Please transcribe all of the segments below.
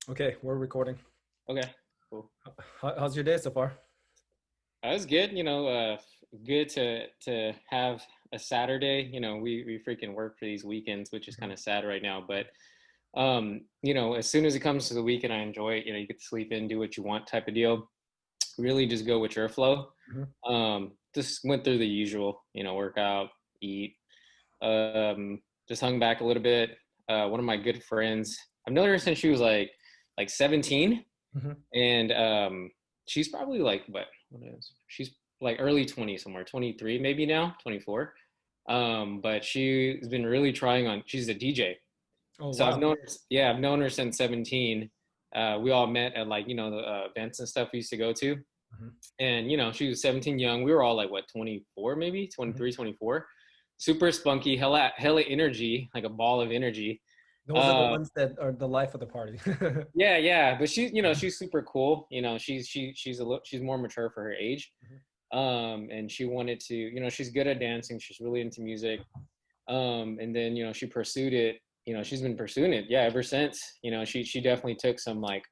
Okay, we're recording. Okay, cool. How's your day so far? That was good. Good to have a Saturday. We freaking work for these weekends, which is Mhm. kind of sad right now. But as soon as it comes to the weekend, I enjoy it. You get to sleep in, do what you want, type of deal. Really, just go with your flow. Mhm. Just went through the usual. Workout, eat. Just hung back a little bit. One of my good friends. I've known her since she was like 17, Mhm. and she's probably like what is she's like early 20s, somewhere 23 maybe, now 24. But she's been really trying on. She's a DJ, Oh so wow. I've known her since 17. We all met at like the events and stuff we used to go to, Mhm. and she was 17 young. We were all like what, 24, maybe Mhm. 23, 24. Super spunky, hella energy, like a ball of energy. Those are the uh ones that are the life of the party. Yeah, yeah, but she's super cool. She's more mature for her age. Mhm. And she wanted to, she's good at dancing. She's really into music. And then she pursued it. She's been pursuing it, yeah, ever since. She definitely took some like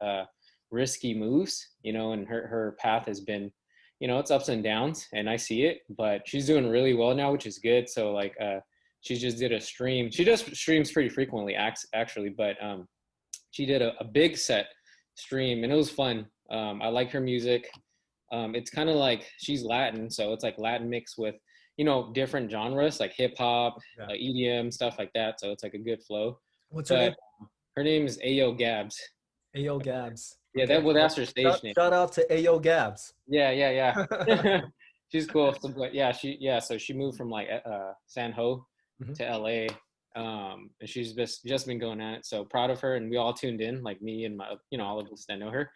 risky moves. And her path has been, it's ups and downs, and I see it. But she's doing really well now, which is good. So like, she just did a stream. She does streams pretty frequently, actually, but she did a big set stream, and it was fun. I like her music. It's kind of like she's Latin, so it's like Latin mixed with different genres like hip hop, Yeah. EDM, stuff like that. So it's like a good flow. What's her But name? her name is Ayo Gabs. Ayo Gabs. Yeah, Okay. Well, that's her stage name. shout out to Ayo Gabs. Yeah, yeah, yeah. She's cool. So, but so she moved from like San Ho Mhm. to LA. And she's just been going at it. So proud of her, and we all tuned in, like me and my, all of us that know her.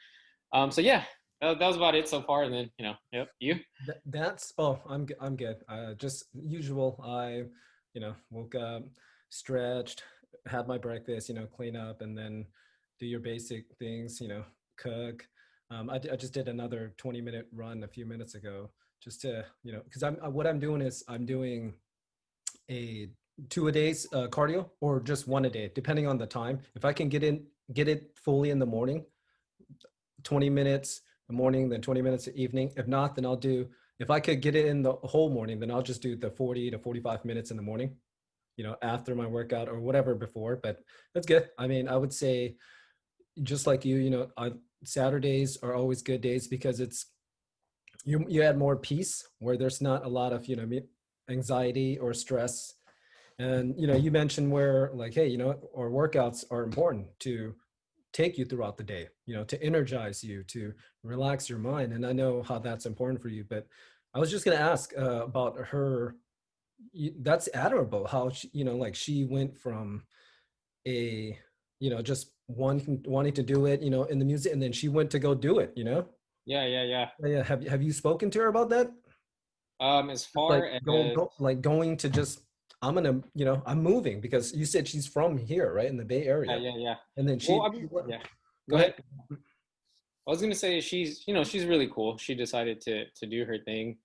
So yeah, that was about it so far. And then, yep, you. That's I'm good. Just usual. I, woke up, stretched, had my breakfast, clean up, and then do your basic things, cook. I just did another 20-minute run a few minutes ago, just to, because what I'm doing is I'm doing a two a days cardio, or just one a day, depending on the time. If I can get it fully in the morning, 20 minutes the morning, then 20 minutes the evening. If not, then I'll do, if I could get it in the whole morning, then I'll just do the 40 to 45 minutes in the morning, after my workout or whatever before. But that's good. I mean, I would say, just like you, Saturdays are always good days because you add more peace where there's not a lot of, anxiety or stress. And, you mentioned where, like, hey, our workouts are important to take you throughout the day, to energize you, to relax your mind. And I know how that's important for you. But I was just going to ask about her. That's admirable how she, like she went from a, just wanting to do it, in the music, and then she went to go do it. Yeah, yeah, yeah. Yeah. Have you spoken to her about that? As Just like far as like going to just, I'm gonna, I'm moving, because you said she's from here, right, in the Bay yeah, Area, yeah, yeah. and then Well, she, I mean, yeah. go Go ahead. ahead. I was gonna say she's really cool. She decided to do her thing.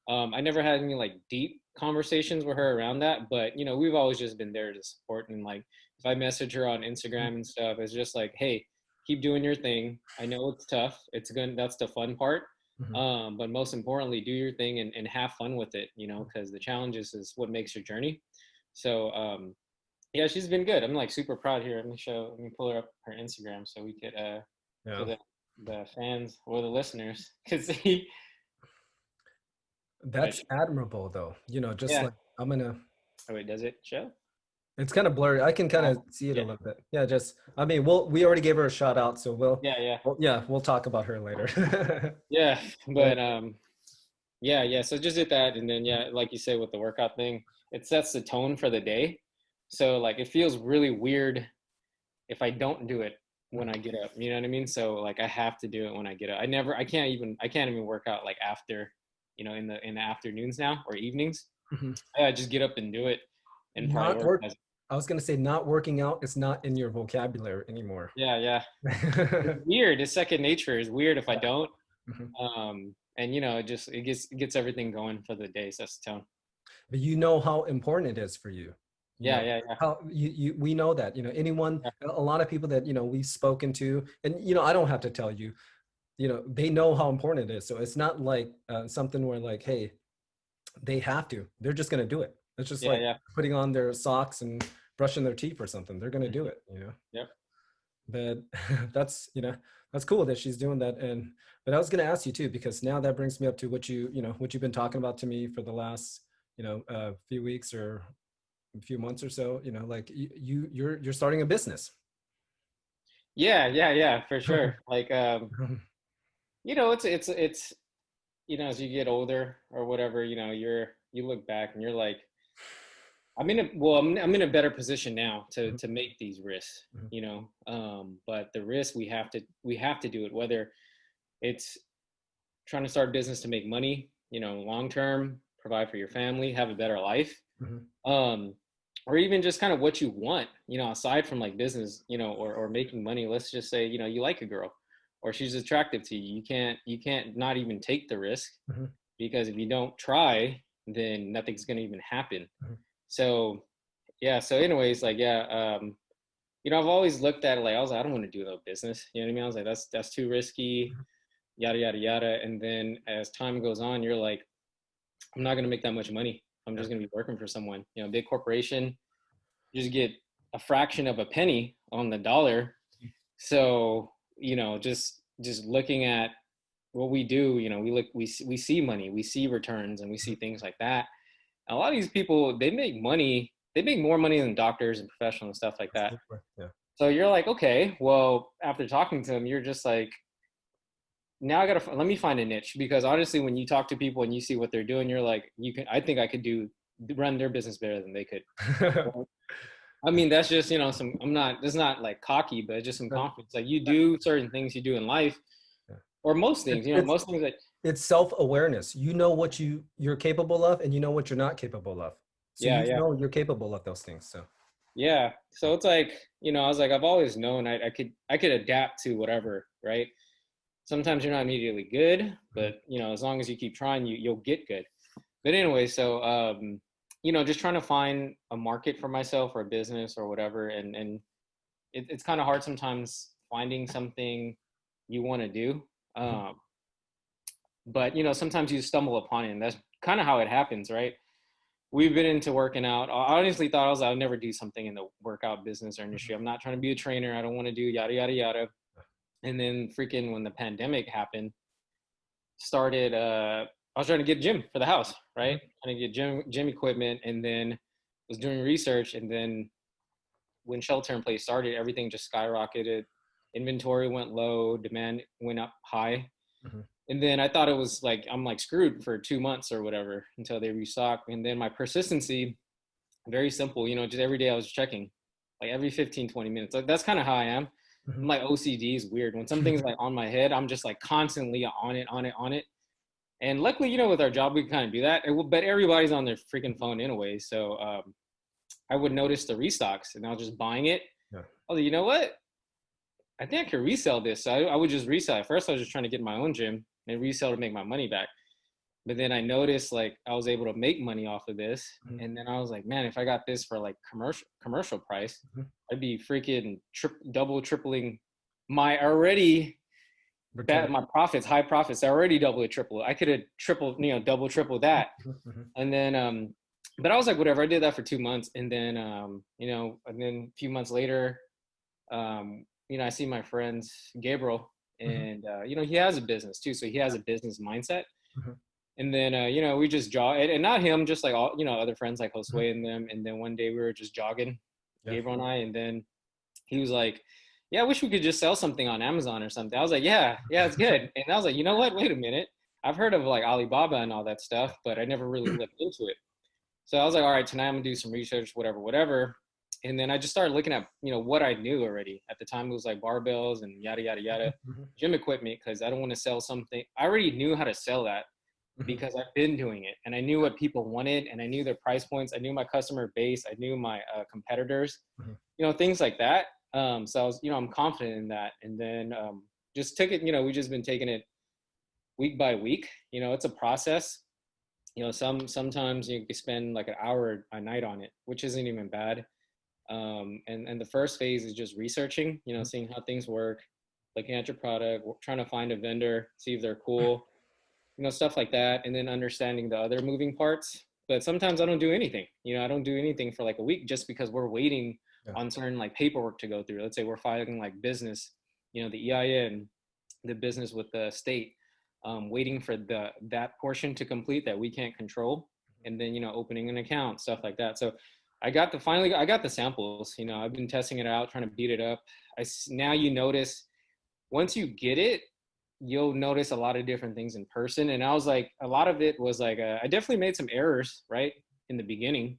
I never had any like deep conversations with her around that, but we've always just been there to support. And like, if I message her on Instagram and stuff, it's just like, hey, keep doing your thing. I know it's tough. It's gonna That's the fun part. Mhm. But most importantly, do your thing and have fun with it. Because the challenges is what makes your journey. So yeah, she's been good. I'm like super proud here. Let me pull her up her Instagram so we could so Yeah. the fans or the listeners could see. But That's admirable, though. Just yeah. like, I'm gonna. Oh wait, does it show? It's kind of blurry. I can kind of see it a Yeah, little bit. Yeah, just, I mean, we already gave her a shout out, so yeah, yeah, yeah, we'll talk about her later. yeah. But But yeah, yeah. So just did that, and then yeah, like you say with the workout thing, it sets the tone for the day. So like, it feels really weird if I don't do it when I get up. You know what I mean? So like, I have to do it when I get up. I can't even work out like after, in the afternoons now or evenings. Mhm. I just get up and do it and Not work. prioritize. I was gonna say, not working out is not in your vocabulary anymore. Yeah, yeah. It's Yeah. weird. It's second nature. It's weird if I don't. Mhm. And it gets everything going for the day. So that's the tone. But you know how important it is for you. You Yeah, know, yeah, yeah, how we know that, anyone, yeah, a lot of people that, we've spoken to, and, I don't have to tell you, they know how important it is. So it's not like something where like, hey, they have to, they're just going to do it. It's just yeah, like yeah. putting on their socks and brushing their teeth or something. They're going to do Mhm. it. Yep. But that's, that's cool that she's doing that. And but I was going to ask you too, because now that brings me up to what you've been talking about to me for the last, few weeks or a few months or so, like you're starting a business. Yeah, yeah, yeah, for sure. Like, it's as you get older or whatever, you look back and you're like, I'm in a better position now to make these risks, but the risk we have to do it, whether it's trying to start a business to make money, long term, provide for your family, have a better life, um, or even just kind of what you want, aside from like business, or making money. Let's just say, you like a girl, or she's attractive to you. You can't not even take the risk, because if you don't try, then nothing's gonna even happen. So yeah. So anyways, like yeah, I've always looked at it like I was like, I don't want to do no business. You know what I mean? I was like, that's too risky, yada yada yada. And then as time goes on, you're like, I'm not gonna make that much money. I'm Yeah. just gonna be working for someone. Big corporation, you just get a fraction of a penny on the dollar. So just looking at what we do, we see money, we see returns, and we see things like that. A lot of these people, they make money. They make more money than doctors and professionals and stuff like that. Yeah. So you're like, okay, well, after talking to them, you're just like, now I gotta let me find a niche, because honestly, when you talk to people and you see what they're doing, you're like, I think I could run their business better than they could. I mean, that's just some. I'm not. That's not like cocky, but just some But, confidence. Like, you do certain things you do in life, yeah. or most things. It's Most things that. it's self-awareness. You know what you're capable of, and you know what you're not capable of. So Yeah, you yeah, know you're capable of those things. So yeah. So it's like, I was like, I've always known I could adapt to whatever, right? Sometimes you're not immediately good, mhm, but as long as you keep trying, you'll get good. But anyway, so just trying to find a market for myself or a business or whatever, and it's kind of hard sometimes finding something you want to do. mhm, Um, but sometimes you stumble upon it, and that's kind of how it happens, right? We've been into working out. I honestly thought I would never do something in the workout business or industry. I'm not trying to be a trainer. I don't want to do yada yada yada. And then freaking when the pandemic happened, started I was trying to get a gym for the house, mhm, right? Trying to get gym equipment, and then was doing research, and then when shelter in place started, everything just skyrocketed. Inventory went low, demand went up high. mhm, And then I thought it was like I'm like screwed for 2 months or whatever until they restock. And then my persistency, very simple, just every day I was checking, like every 15, 20 minutes. Like that's kind of how I am. mhm. My OCD is weird. When something's like on my head, I'm just like constantly on it, on it, on it. And luckily, with our job, we can kind of do that. But everybody's on their freaking phone anyway. So I would notice the restocks, and I was just buying it. Yeah. I was like, you know what? I think I could resell this. So I would just resell. At first, I was just trying to get my own gym and resell to make my money back. But then I noticed like I was able to make money off of this, Mhm, and then I was like, man, if I got this for like commercial price, mhm. I'd be freaking double tripling my already Return. my profits, high profits. I already double it, triple. I could have tripled, double triple that. Mhm, mhm, And then but I was like, whatever. I did that for 2 months, and then and then a few months later, I see my friends Gabriel, mhm, and he has a business too, so he has a business mindset. mhm, And then we just jog, and not him, just like all other friends like mhm. Josue and them. And then one day we were just jogging, Yeah. Gabriel and I, and then he was like, yeah, I wish we could just sell something on Amazon or something. I was like, yeah, yeah, it's good. And I was like, you know what? Wait a minute. I've heard of like Alibaba and all that stuff, but I never really looked into it. So I was like, all right, tonight I'm gonna do some research, whatever, whatever. And then I just started looking at, what I knew already. At the time, it was like barbells and yada, yada, yada, Mhm, gym equipment, because I don't want to sell something. I already knew how to sell that mhm, because I've been doing it, and I knew what people wanted, and I knew their price points. I knew my customer base. I knew my competitors, mhm, things like that. So I was, I'm confident in that. And then just took it, we've just been taking it week by week. It's a process. Sometimes you can spend like an hour a night on it, which isn't even bad. And the first phase is just researching, seeing how things work, looking at your product, trying to find a vendor, see if they're cool, stuff like that, and then understanding the other moving parts. But sometimes I don't do anything. I don't do anything for like a week just because we're waiting Yeah. on certain like paperwork to go through. Let's say we're filing like business, the EIN, the business with the state, waiting for that portion to complete that we can't control, and then opening an account, stuff like that. So I got the samples. I've been testing it out, trying to beat it up. Now you notice once you get it, you'll notice a lot of different things in person. And I was like, a lot of it was like, I definitely made some errors, right, in the beginning.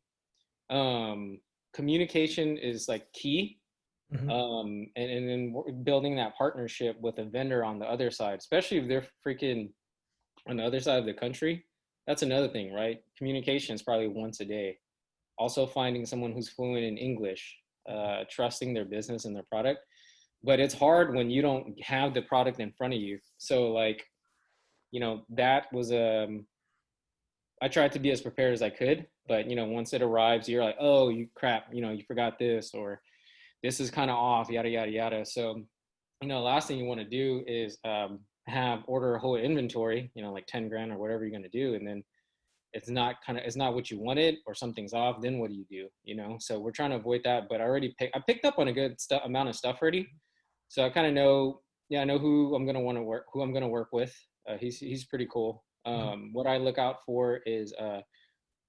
Communication is like key. Mm-hmm. And then building that partnership with a vendor on the other side, especially if they're freaking on the other side of the country. That's another thing, right? Communication is probably once a day. Also finding someone who's fluent in English, trusting their business and their product. But it's hard when you don't have the product in front of you. So like, that was I tried to be as prepared as I could, but once it arrives, you're like, oh, you crap, you forgot this, or this is kind of off, yada yada yada. So, last thing you want to do is have order a whole inventory, like 10 grand or whatever you're gonna do, and then it's not what you wanted, or something's off. Then what do? So we're trying to avoid that. But I picked up on a good amount of stuff already, so I kind of know, yeah, I know who I'm gonna want to work, who I'm gonna work with. He's pretty cool. What I look out for is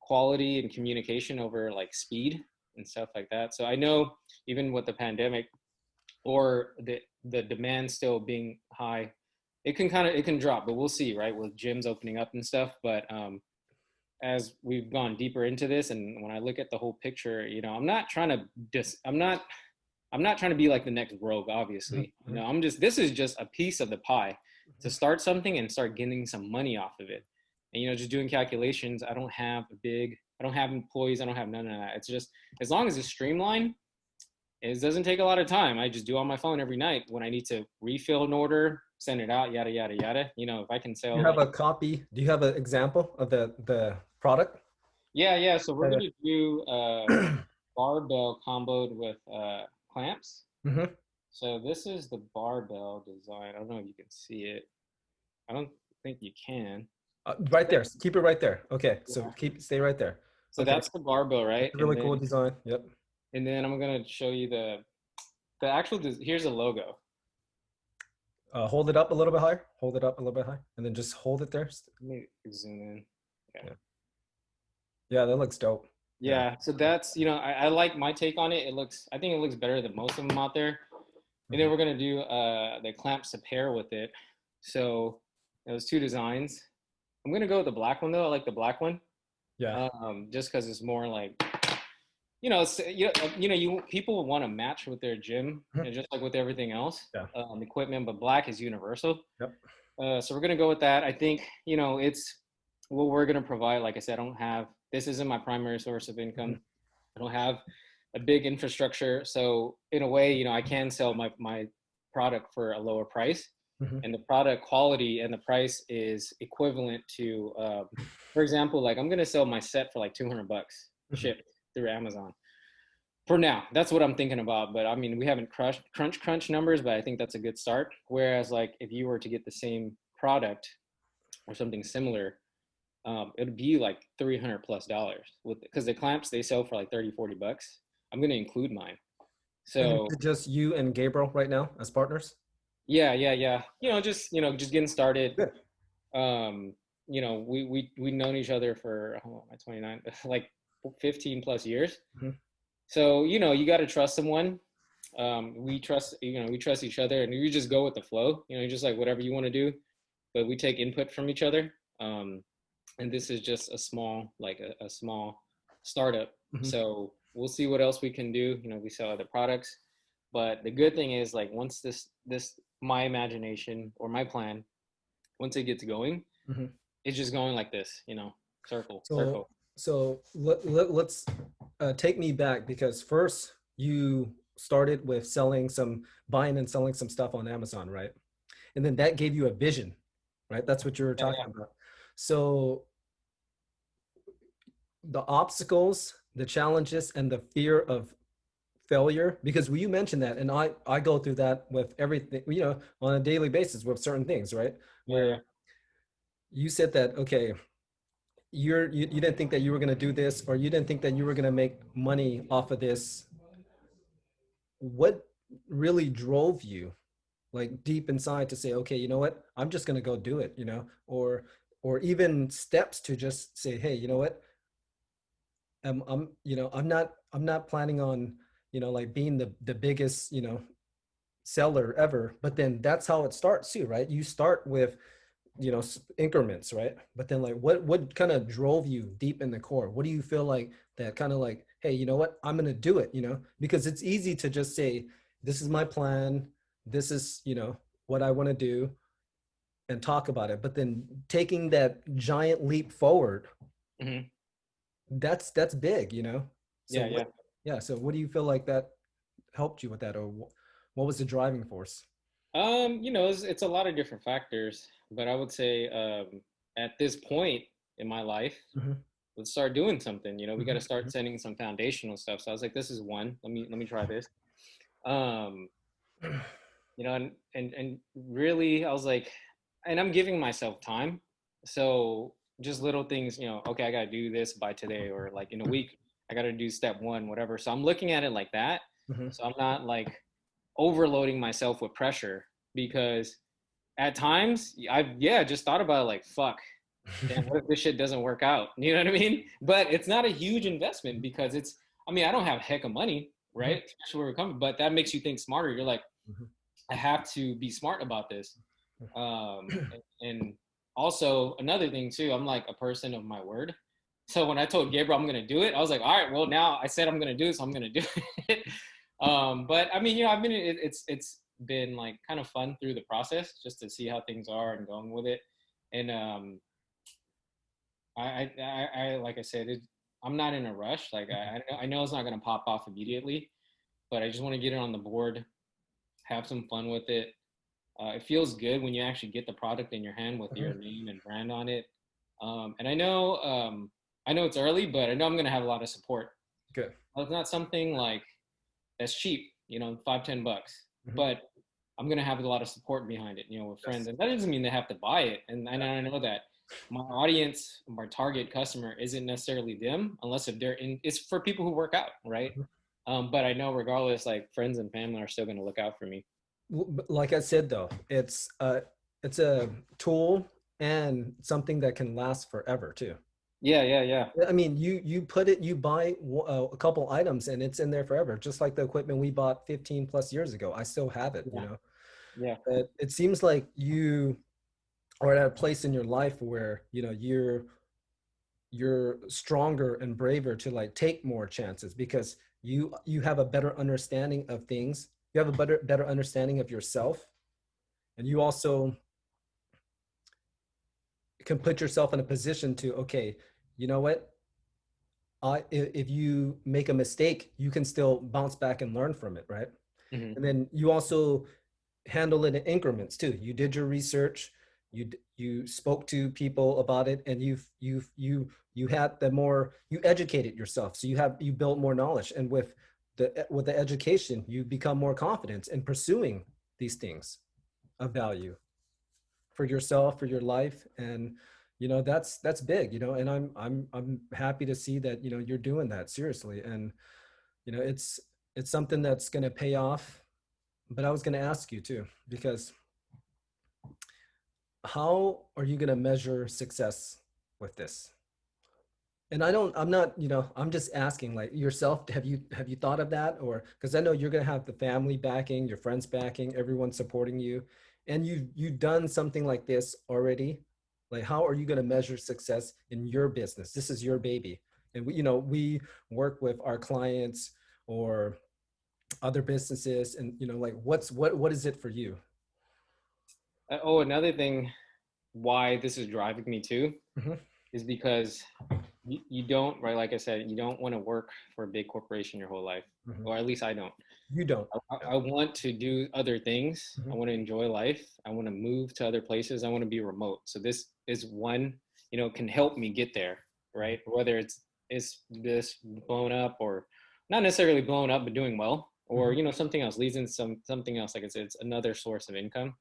quality and communication over like speed and stuff like that. So I know even with the pandemic or the demand still being high, it can drop, but we'll see, right? With gyms opening up and stuff. But as we've gone deeper into this, and when I look at the whole picture, I'm not trying to I'm not trying to be like the next Rogue, obviously. Mm-hmm. This is just a piece of the pie to start something and start getting some money off of it. And, just doing calculations, I don't have employees, I don't have none of that. It's just, as long as it's streamlined, it doesn't take a lot of time. I just do on my phone every night when I need to refill an order, send it out, yada, yada, yada. If I can You sell have like, a copy. Do you have an example of the product? yeah, yeah. So we're Uh, going to do barbell comboed with clamps. mm-hmm. So this is the barbell design. I don't know if you can see it. I don't think you can. Right there. Keep it right there. Okay, so Yeah. stay right there. So Okay, that's the barbell, right? it's a really cool design. Yep. And then I'm gonna show you the actual. Here's a logo. Hold it up a little bit higher. Hold it up a little bit high, and then just hold it there. Let me zoom in. Yeah. Yeah, yeah, that looks dope. Yeah. Yeah. So that's I like my take on it. I think it looks better than most of them out there. And then Mhm. we're gonna do the clamps to pair with it. So those two designs. I'm gonna go with the black one though. I like the black one. Yeah. Just because it's more like you people want to match with their gym, Mhm. just like with everything else, Yeah. equipment. But black is universal. Yep. So we're gonna go with that. I think it's what we're gonna provide. Like I said, I don't have this isn't my primary source of income. Mhm. I don't have a big infrastructure, so in a way, I can sell my product for a lower price, Mhm. and the product quality and the price is equivalent to, for example, like I'm gonna sell my set for like $200 Mhm. shipped through Amazon. For now, that's what I'm thinking about. But I mean, we haven't crunch numbers, but I think that's a good start. Whereas, like, if you were to get the same product or something similar, it'd be like $300+ with because the clamps they sell for like 30-40 bucks. I'm gonna include mine. And is So it just you and Gabriel right now as partners? yeah, yeah, yeah. Just getting started. Good. We've known each other for oh, am I 29, like 15+ years. Mhm. So you got to trust someone. We trust each other, and you just go with the flow. Just like whatever you want to do, but we take input from each other. And this is just a small startup. Mhm. So we'll see what else we can do. We sell other products, but the good thing is like once this my imagination or my plan, once it gets going, Mhm. it's just going like this. Circle, So, circle. let's take me back because first you started with buying and selling some stuff on Amazon, right? And then that gave you a vision, right? That's what you were Yeah, talking yeah. about. So the obstacles, the challenges, and the fear of failure, because you mentioned that, and I go through that with everything, on a daily basis with certain things, right? Yeah, yeah. Where you said that, okay, you didn't think that you were going to do this, or you didn't think that you were going to make money off of this. What really drove you, like deep inside, to say, okay, you know what, I'm just going to go do it, or even steps to just say, hey, you know what, I'm not planning on, like being the biggest, seller ever, but then that's how it starts too, right? You start with, increments, right? But then, like, what kind of drove you deep in the core? What do you feel like that kind of like, hey, you know what, I'm gonna do it, because it's easy to just say, this is my plan, this is, what I want to do, and talk about it, but then taking that giant leap forward, Hmm. that's big, so Yeah, what, yeah. yeah, so what do you feel like that helped you with that, or what was the driving force? It's a lot of different factors, but I would say at this point in my life, Hmm. let's start doing something. We got to start Hmm. setting some foundational stuff. So I was like, this is one. Let me try this. Um, and really, I was like, and I'm giving myself time. So just little things, okay, I got to do this by today, or like in a week, I got to do step one, whatever. So I'm looking at it like that. Hmm. So I'm not like overloading myself with pressure, because at times I've, yeah, just thought about it like, fuck, damn, what if this shit doesn't work out? You know what I mean? But it's not a huge investment, because I mean, I don't have a heck of money, right? Especially where we're coming, but that makes you think smarter. You're like, I have to be smart about this. And also another thing too, I'm like a person of my word. So when I told Gabriel I'm gonna do it, I was like, all right, well, now I said I'm gonna do it, so I'm gonna do it. But I mean, I've been it's been like kind of fun through the process, just to see how things are and going with it. And I like I said, I'm not in a rush. Like I know it's not gonna pop off immediately, but I just want to get it on the board, have some fun with it. It feels good when you actually get the product in your hand with your name and brand on it. And I know it's early, but I know I'm gonna have a lot of support. Good. It's not something like that's cheap, 5-10 bucks, Hmm. but I'm gonna have a lot of support behind it, with friends, Yes. and that doesn't mean they have to buy it. And I know that my audience, my target customer, isn't necessarily them, unless if they're in. It's for people who work out, right? Mhm. But I know regardless, like friends and family are still gonna look out for me. Like I said, though, it's a tool and something that can last forever too. Yeah, yeah, yeah, I mean, you buy a couple items and it's in there forever, just like the equipment we bought 15 plus years ago. I still have it, yeah, yeah. But it seems like you are at a place in your life where, you're stronger and braver to like take more chances, because you have a better understanding of things. You have a better understanding of yourself, and you also can put yourself in a position to, okay, you know what, if you make a mistake, you can still bounce back and learn from it, right? Hmm. And then you also handle it in increments too. You did your research, you spoke to people about it, and you had the more, you educated yourself, so you built more knowledge, and with the education, you become more confident in pursuing these things of value for yourself, for your life. And that's big, and I'm happy to see that, you're doing that seriously. And it's something that's going to pay off. But I was going to ask you too, because how are you going to measure success with this? And I'm not, I'm just asking, like, yourself, have you thought of that? Or because I know you're going to have the family backing, your friends backing, everyone supporting you, and you've done something like this already. Like, how are you going to measure success in your business? This is your baby. And we work with our clients or other businesses, and like, what is it for you? Oh, another thing why this is driving me too Hmm. is because you don't, right, like I said, you don't want to work for a big corporation your whole life, Hmm. or at least I don't. You don't. I want to do other things. I Hmm. want to enjoy life. I want to move to other places. I want to be remote. So this is one, can help me get there, right? Whether it's is this blown up, or not necessarily blown up, but doing well, or Mhm. something else leads into something else. Like I said, it's another source of income.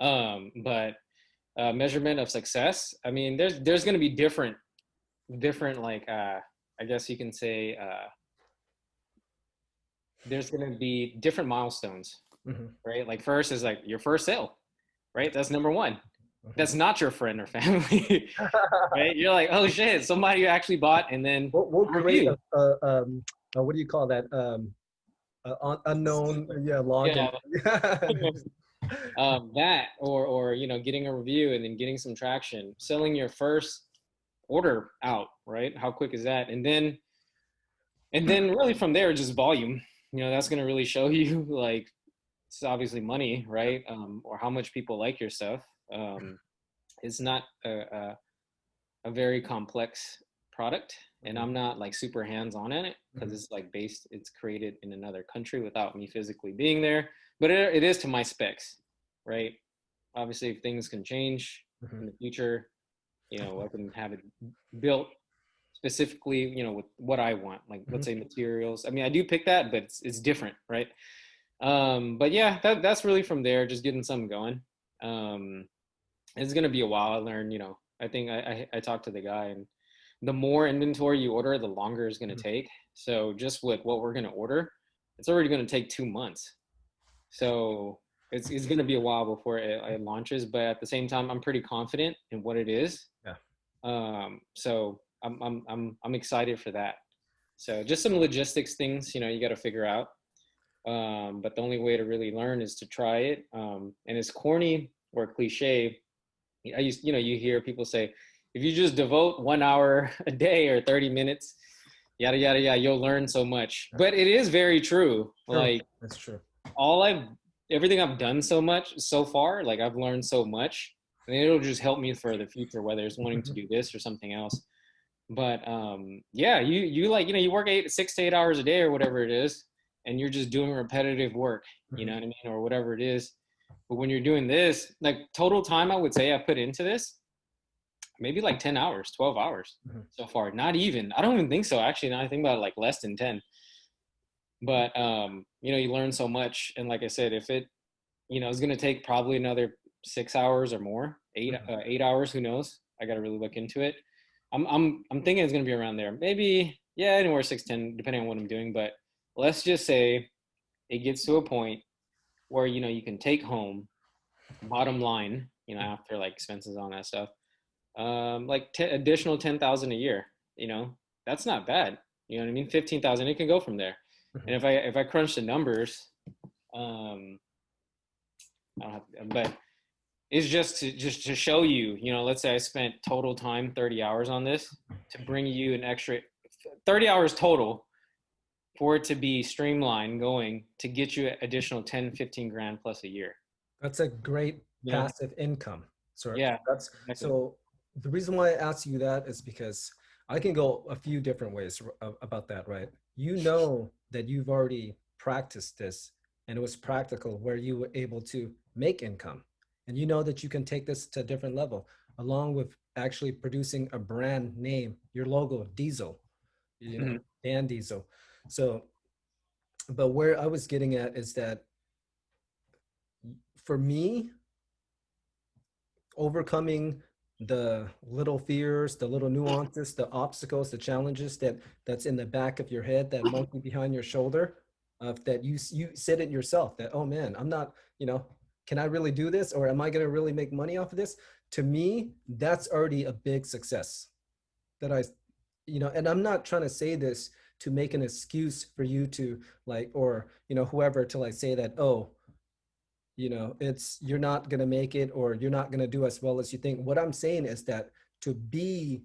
Mhm. But measurement of success. I mean, there's going to be different like I guess you can say there's going to be different milestones, Mhm. right? Like first is like your first sale, right? That's number one. Mhm. That's not your friend or family, right? You're like, oh shit, somebody actually bought, and then We'll a create review. what do you call that? Unknown, yeah, login. Yeah, that or getting a review and then getting some traction, selling your first order out, right? How quick is that? And then really from there, just volume. That's going to really show you like it's obviously money, right? Or how much people like your stuff. Um, it's not a very complex product, and Mhm. I'm not like super hands on in it because Mhm. it's created in another country without me physically being there. But it is to my specs, right? Obviously, if things can change Mhm. in the future, I can have it built specifically, with what I want, like let's Mhm. say materials. I mean, I do pick that, but it's different, right? But yeah, that's really from there, just getting something going. Um, it's gonna be a while. I learned, I think I talked to the guy, and the more inventory you order, the longer it's gonna Mhm. take. So just with what we're gonna order, it's already gonna take 2 months. So it's gonna be a while before it launches. But at the same time, I'm pretty confident in what it is. Yeah. So I'm excited for that. So just some logistics things, you got to figure out. But the only way to really learn is to try it. And it's corny or cliche. You hear people say, if you just devote 1 hour a day or 30 minutes, yada, yada, yada, you'll learn so much. Yeah. But it is very true. True. Like That's true. all everything I've done so much so far, like I've learned so much, and it'll just help me for the future, whether it's wanting to Mhm. do this or something else. But yeah, you like you work 6 to 8 hours a day or whatever it is, and you're just doing repetitive work. You know Mhm. what I mean, or whatever it is. But when you're doing this, like total time, I would say I put into this maybe like 10 hours, 12 hours Mhm. so far. Not even. I don't even think so. Actually, now I think about it, like less than 10. But you learn so much, and like I said, if it's going to take probably another 6 hours or more, eight Mhm. 8 hours. Who knows? I got to really look into it. I'm thinking it's going to be around there. Maybe yeah, anywhere 6-10, depending on what I'm doing. But let's just say it gets to a point where you can take home bottom line, after like expenses on that stuff, like additional 10,000 a year. You know, that's not bad. You know what I mean? 15,000. It can go from there. And Mhm. if I crunch the numbers, um, I don't have, but is just to show you, let's say I spent total time 30 hours on this to bring you an extra 30 hours total for it to be streamlined going to get you additional 10, 15 grand plus a year. That's a great You know? passive income. So Yeah, that's exactly. so the reason why I asked you that is because I can go a few different ways about that, right? You know that you've already practiced this and it was practical where you were able to make income. And you know that you can take this to a different level along with actually producing a brand name, your logo, Diesel, Mhm. Dan Diesel. So, but where I was getting at is that for me, overcoming the little fears, the little nuances, the obstacles, the challenges that's in the back of your head, that monkey behind your shoulder, of that you said it yourself that, oh man, I'm not, can I really do this, or am I going to really make money off of this? To me, that's already a big success. That and I'm not trying to say this to make an excuse for you to like, or whoever to like say that, oh, it's you're not going to make it or you're not going to do as well as you think. What I'm saying is that to be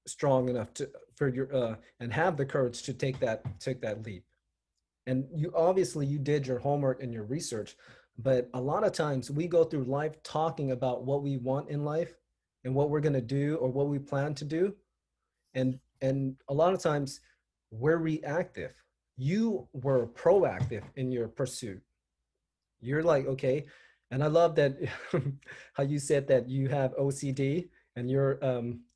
strong enough to for your and have the courage to take that leap. And you obviously you did your homework and your research, but a lot of times we go through life talking about what we want in life and what we're going to do or what we plan to do, and a lot of times we're reactive. You were proactive in your pursuit. You're like, okay. And I love that how you said that you have OCD and you're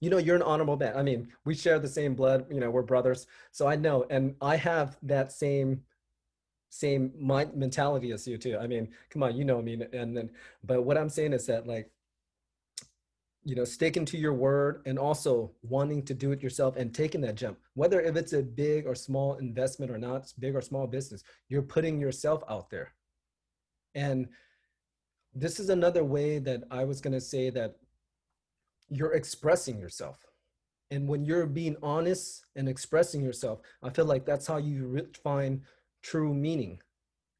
you're an honorable man. I mean, we share the same blood, we're brothers. So I know, and I have that same mind mentality as you too. I mean, come on, I mean, and then, but what I'm saying is that, like, sticking to your word and also wanting to do it yourself and taking that jump, whether if it's a big or small investment or not, big or small business, you're putting yourself out there. And this is another way that I was going to say that you're expressing yourself. And when you're being honest and expressing yourself, I feel like that's how you find true meaning.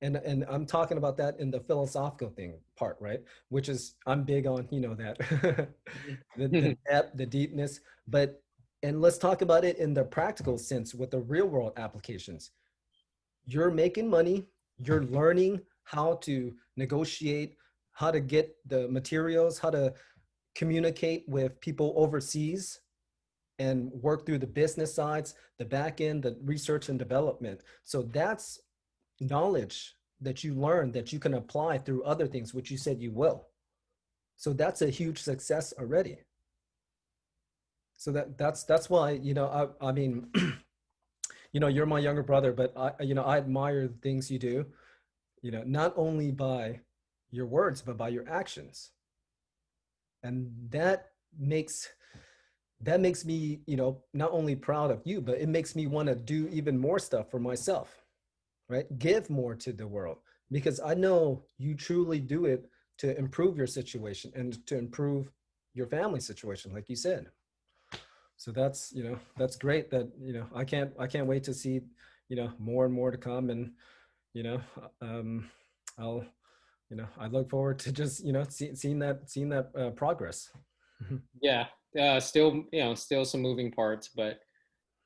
And I'm talking about that in the philosophical thing part, right? Which is, I'm big on, that the depth, the deepness, but, and let's talk about it in the practical sense with the real world applications. You're making money, you're learning how to negotiate, how to get the materials, how to communicate with people overseas and work through the business sides, the back end, the research and development. So that's knowledge that you learn that you can apply through other things, which you said you will. So that's a huge success already. So that's why, I mean, you're my younger brother, but I admire the things you do, not only by your words, but by your actions. And that makes me, not only proud of you, but it makes me want to do even more stuff for myself, right? Give more to the world, because I know you truly do it to improve your situation and to improve your family situation, like you said. So that's great that, I can't wait to see, more and more to come. And, you know, um, I'll, I look forward to just, seeing that progress. Yeah, still, still some moving parts, but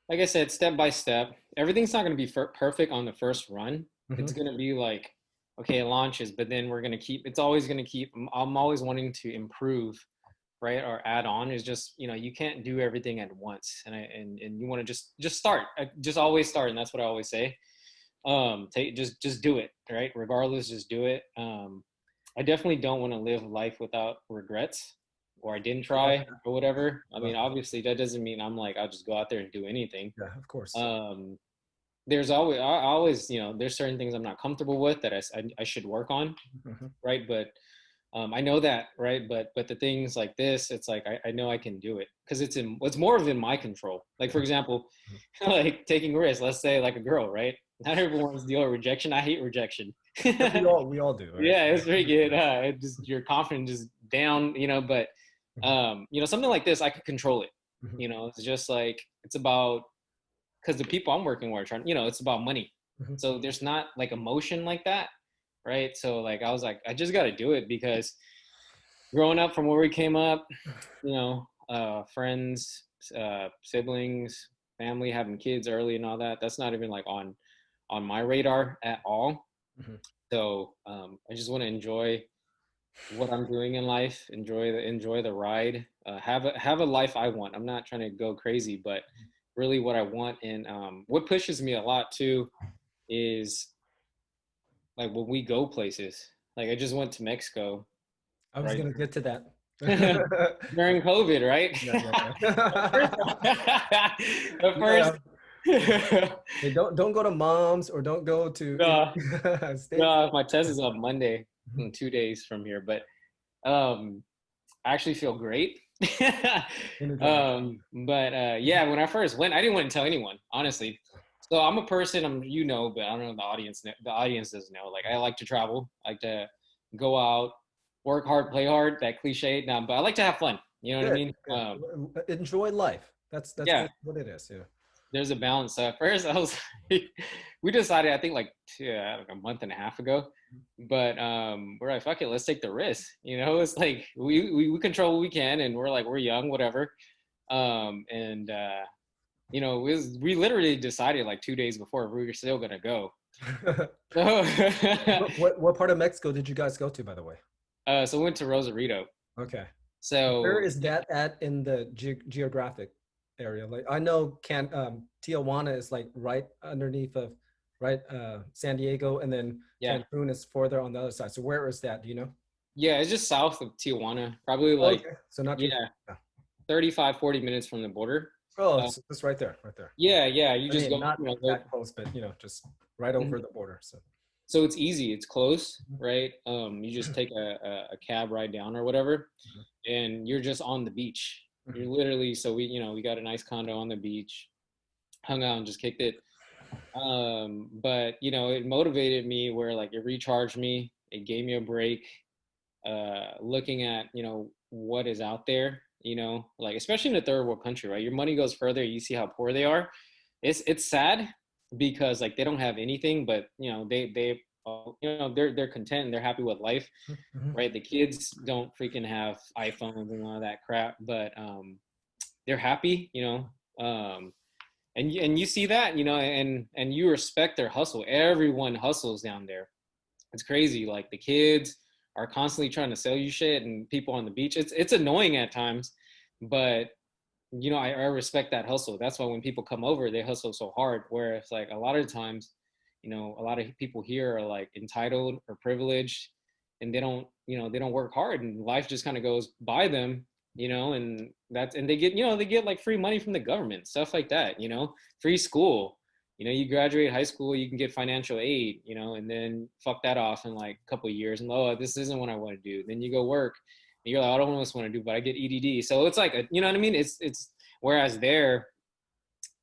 like I said, step by step. Everything's not going to be perfect on the first run. It's Mhm. going to be like, okay, it launches, but then we're going to keep. It's always going to keep. I'm always wanting to improve, right, or add on. Is just, you can't do everything at once, and you want to just start. Just always start, and that's what I always say. Take just do it, right? Regardless, just do it. I definitely don't want to live life without regrets, or I didn't I love try that. or whatever. I I mean, love obviously that doesn't mean I'm like I'll just go out there and do anything. that. Yeah, of course. Um, there's always, there's certain things I'm not comfortable with that I should work on, Mhm. right? But I know that, right? But the things like this, it's like I know I can do it because it's more of in my control. Like for example, like taking risks. Let's say like a girl, right? Not everyone's deal with rejection. I hate rejection. Yeah, we all do, right? Yeah, it's very good. It just your confidence is down, but Mhm. something like this, I could control it. Mhm. It's just like it's about because the people I'm working with are trying, it's about money. Mhm. So there's not like emotion like that, right? So like I was like, I just got to do it because growing up from where we came up, friends, siblings, family, having kids early and all that. That's not even like on my radar at all. Mhm. So I just want to enjoy what I'm doing in life, enjoy the ride, have a life I want. I'm not trying to go crazy, but really what I want. And what pushes me a lot too is like when we go places. Like I just went to Mexico, I was right? gonna get to that. During COVID, right? Yeah, yeah, At first, yeah. at first, Yeah. Hey, don't go to mom's or don't go to no, stay. no, my test is on Monday in 2 days from here, but um, I actually feel great. Energized. But yeah, when I first went, I didn't want to tell anyone, honestly. So I'm a person, but I don't know if the audience doesn't know. Like I like to travel, I like to go out, work hard, play hard, that cliche. Now, but I like to have fun. You know what I Good, mean? good. Enjoy life. That's Yeah, what it is. Yeah. there's a balance. So at first, I was we decided, I think like a month and a half ago, but we're like, fuck it, let's take the risk. It's like we control what we can, and we're like we're young, whatever. And we literally decided like 2 days before we were still gonna go. So, What part of Mexico did you guys go to, by the way? so we went to Rosarito. Okay. Where So is that at in the geographic area? Like, I know Tijuana is like right underneath of, right, San Diego, and then yeah, Cancun is further on the other side. So where is that? Do you know? yeah, it's just south of Tijuana, probably like Okay. So not too yeah. far. 35, 40 minutes from the border. Oh, Uh, it's just right there, right there. Yeah. yeah, yeah. You I just mean, go, not you know, go. that close, but just right over the border. So. So it's easy. It's close, Mhm. right? You just take a cab ride down or whatever, Mhm. and you're just on the beach. You're Mhm. literally, so we got a nice condo on the beach, hung out and just kicked it. But it motivated me where like it recharged me. It gave me a break. Looking at what is out there, like especially in a third world country, right? Your money goes further. You see how poor they are. It's sad because like they don't have anything, but they're content and they're happy with life, Mhm. right? The kids don't freaking have iPhones and all that crap, but they're happy, and you see that, and you respect their hustle. Everyone hustles down there. It's crazy. Like the kids are constantly trying to sell you shit, and people on the beach. It's annoying at times, but I respect that hustle. That's why when people come over, they hustle so hard. Whereas like a lot of times, a lot of people here are like entitled or privileged, and they don't work hard, and life just kind of goes by them. And they get like free money from the government, stuff like that. Free school. You graduate high school, you can get financial aid. And then fuck that off in like a couple of years, and this isn't what I want to do. Then you go work, you're like, I don't know what I want to do, but I get EDD. So it's like, you know what I mean? It's whereas there,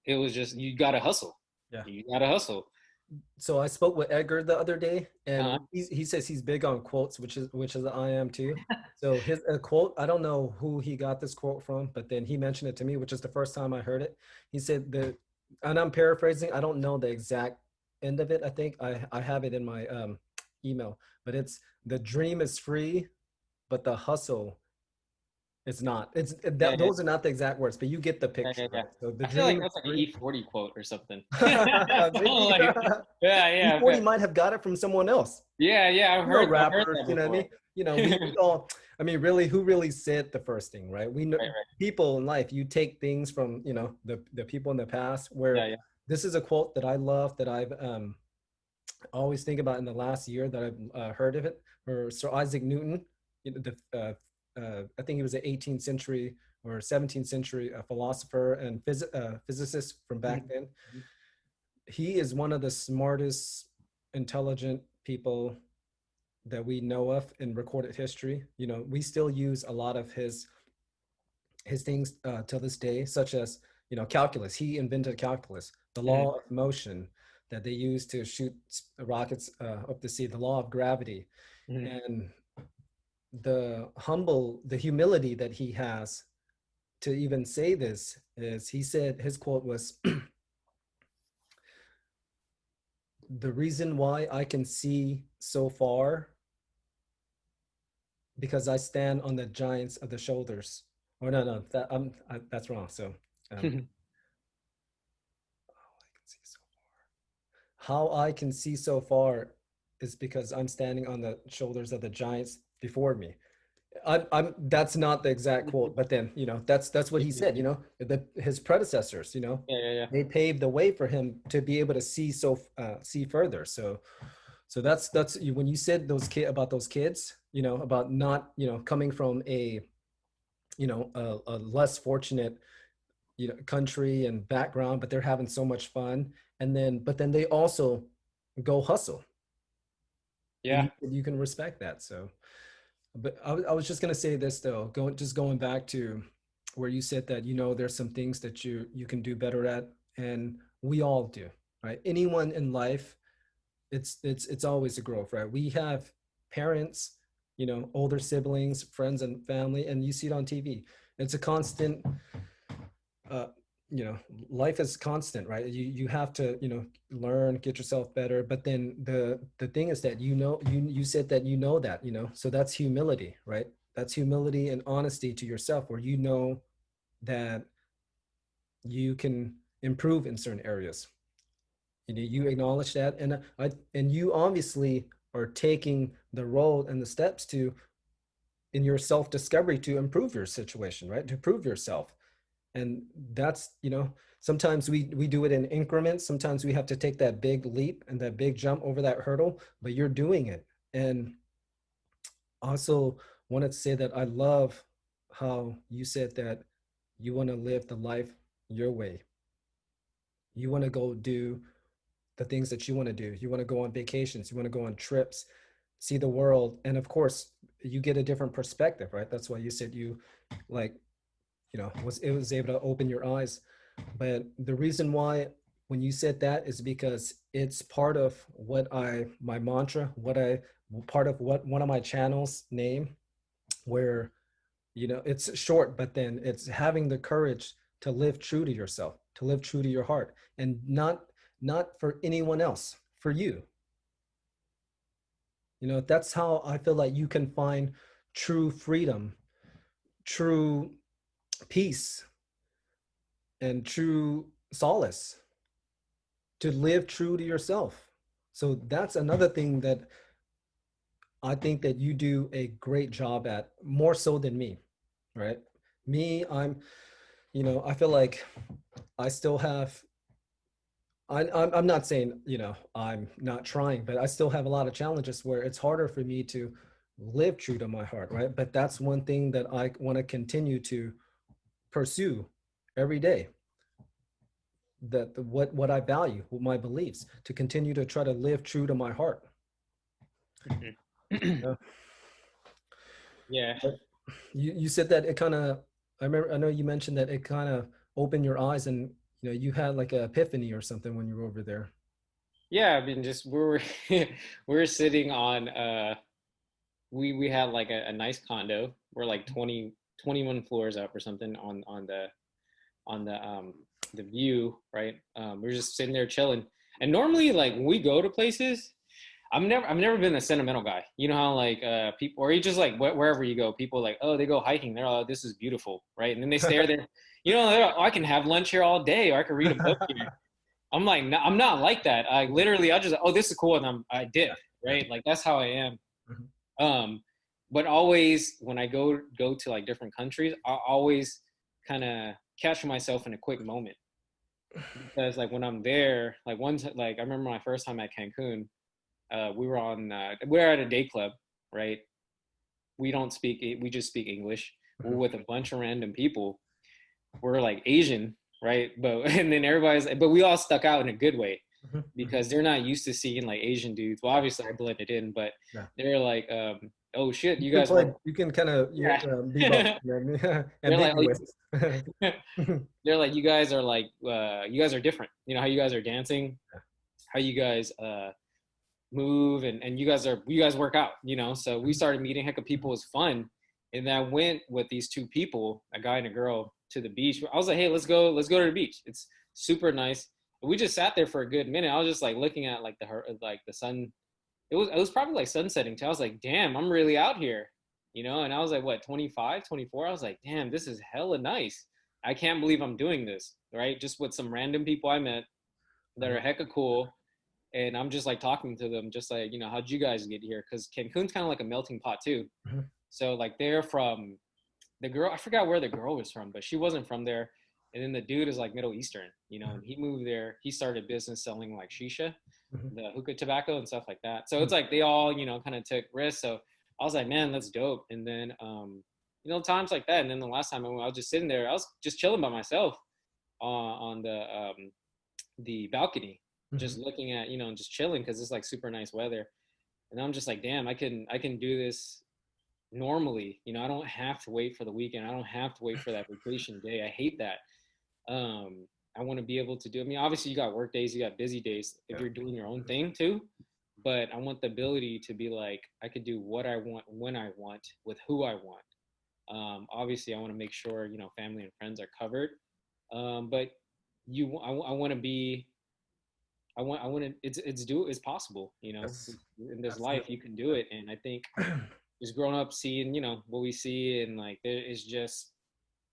it was just you got to hustle. Yeah. You got to hustle. So I spoke with Edgar the other day, Uh, and he says he's big on quotes, which is I am too. So his quote, I don't know who he got this quote from, but then he mentioned it to me, which is the first time I heard it. He said that, and I'm paraphrasing. I don't know the exact end of it. I think I have it in my email, but it's the dream is free, but the hustle is not. yeah, yeah, Those are not the exact words, but you get the yeah, picture, yeah, yeah. right? So the I feel like dream is that's like an free. E40 quote or something. Maybe. Like, yeah, yeah, E40 might have got it from someone else. yeah, yeah. I've You know, heard rappers, that you know what I before. mean? We all, I mean, really, who really said the first thing, right? We know Right, right. people in life, you take things from, the people in the past where Yeah, yeah. this is a quote that I love that I've always think about in the last year that I've heard of it, or Sir Isaac Newton, I think he was an 18th century or 17th century philosopher and physicist from back then. Mhm. He is one of the smartest, intelligent people that we know of in recorded history. We still use a lot of his things till this day, such as calculus. He invented calculus, the Mhm. law of motion that they use to shoot rockets up the sea, the law of gravity, Mhm. and the humility that he has to even say this is he said his quote was the reason why I can see so far because I stand on the giants of the shoulders. Oh no, no, that's wrong. So, I can see so how I can see so far is because I'm standing on the shoulders of the giants before me. I'm that's not the exact quote, but then that's what he said. His predecessors, Yeah, yeah, yeah. they paved the way for him to be able to see further. So that's when you said those kids, about not coming from a less fortunate country and background, but they're having so much fun, but then they also go hustle, and Yeah. you can respect that. So, but I was just gonna say this though, going back to where you said that there's some things that you can do better at, and we all do, right? Anyone in life, it's always a growth, right? We have parents, older siblings, friends, and family, and you see it on TV. It's a constant uh, life is constant, right? You have to learn, get yourself better, but then the thing is that you said that that so that's humility, right? That's humility and honesty to yourself, where that you can improve in certain areas. You acknowledge that, and you obviously are taking the role and the steps to in your self discovery to improve your situation, right? To improve yourself. And that's sometimes we do it in increments. Sometimes we have to take that big leap and that big jump over that hurdle, but you're doing it. And also wanted to say that I love how you said that You want to live the life your way. You want to go do the things that you want to do. You want to go on vacations, you want to go on trips, see the world. And of course, you get a different perspective, right? That's why you said you like, was it was able to open your eyes. But the reason why when you said that is because it's part of what I my mantra, what I part of what one of my channels name where it's short, but then it's having the courage to live true to yourself, to live true to your heart, and not for anyone else, for you. That's how I feel like you can find true freedom, true peace, and true solace, to live true to yourself. So that's another thing that I think that you do a great job at, more so than me, right? Me, I feel like I still have I'm not saying, I'm not trying, but I still have a lot of challenges where it's harder for me to live true to my heart, right? But that's one thing that I want to continue to pursue every day. That what I value, what my beliefs, to continue to try to live true to my heart. Mhm. Yeah. Yeah. But you said that it kind of, I know you mentioned that it kind of opened your eyes, and you had like an epiphany or something when you were over there. Yeah, I mean, just we were we were sitting on we had like a nice condo. We're like 21 floors up or something on the view, right? We're just sitting there chilling. And normally, like when we go to places, I've never been a sentimental guy. You know how like people, or you just like wherever you go, people like, oh, they go hiking, they're like, oh, this is beautiful, right? And then they stare there, they're like, oh, I can have lunch here all day, or I can read a book here. I'm like, no, I'm not like that. I literally, I just, oh, this is cool, and I dip, Yeah, yeah. right? Like that's how I am. Mhm. Um, but always when I go to like different countries, I always kind of catch myself in a quick moment because like when I'm there, like like I remember my first time at Cancun, we were at a day club, right? We just speak English. We're Mhm. with a bunch of random people. We're like Asian, right? But and then but we all stuck out in a good way Mhm. Mhm. because they're not used to seeing like Asian dudes. Well, obviously I blended in, but Yeah. they're like, oh shit, You you can guys play, work. you can kind of be both. Yeah. You know what I mean? They're like, Ambiguous. oh, they're like, you guys are like, you guys are different. You know how you guys are dancing, how you guys move, and you guys work out. So we started meeting heck of people. It was fun, and then I went with these two people, a guy and a girl, to the beach. I was like, hey, let's go to the beach. It's super nice. We just sat there for a good minute. I was just like looking at like the sun. It was probably like sunsetting too. I was like, damn, I'm really out here. And I was like, what, 25, 24? I was like, damn, this is hella nice. I can't believe I'm doing this, right? Just with some random people I met that are hecka cool. And I'm just like talking to them, just like, how'd you guys get here? Because Cancun's kind of like a melting pot too. So like they're from the girl, I forgot where the girl was from, but she wasn't from there. And then the dude is like Middle Eastern, and he moved there. He started business selling like shisha, the hookah tobacco and stuff like that. So it's like they all, kind of took risks. So I was like, man, that's dope. And then, times like that. And then the last time I went, I was just sitting there, I was just chilling by myself on the balcony, just looking at, just chilling because it's like super nice weather. And I'm just like, damn, I can do this normally. I don't have to wait for the weekend. I don't have to wait for that vacation day. I hate that. I want to be able to do. I mean, obviously, you got work days, you got busy days if you're doing your own thing too. But I want the ability to be like, I could do what I want when I want with who I want. Obviously, I want to make sure family and friends are covered. But I want to be. I want to. It's possible. Yes, In this life, absolutely. you can do it. And I think just growing up, seeing what we see, and like there is just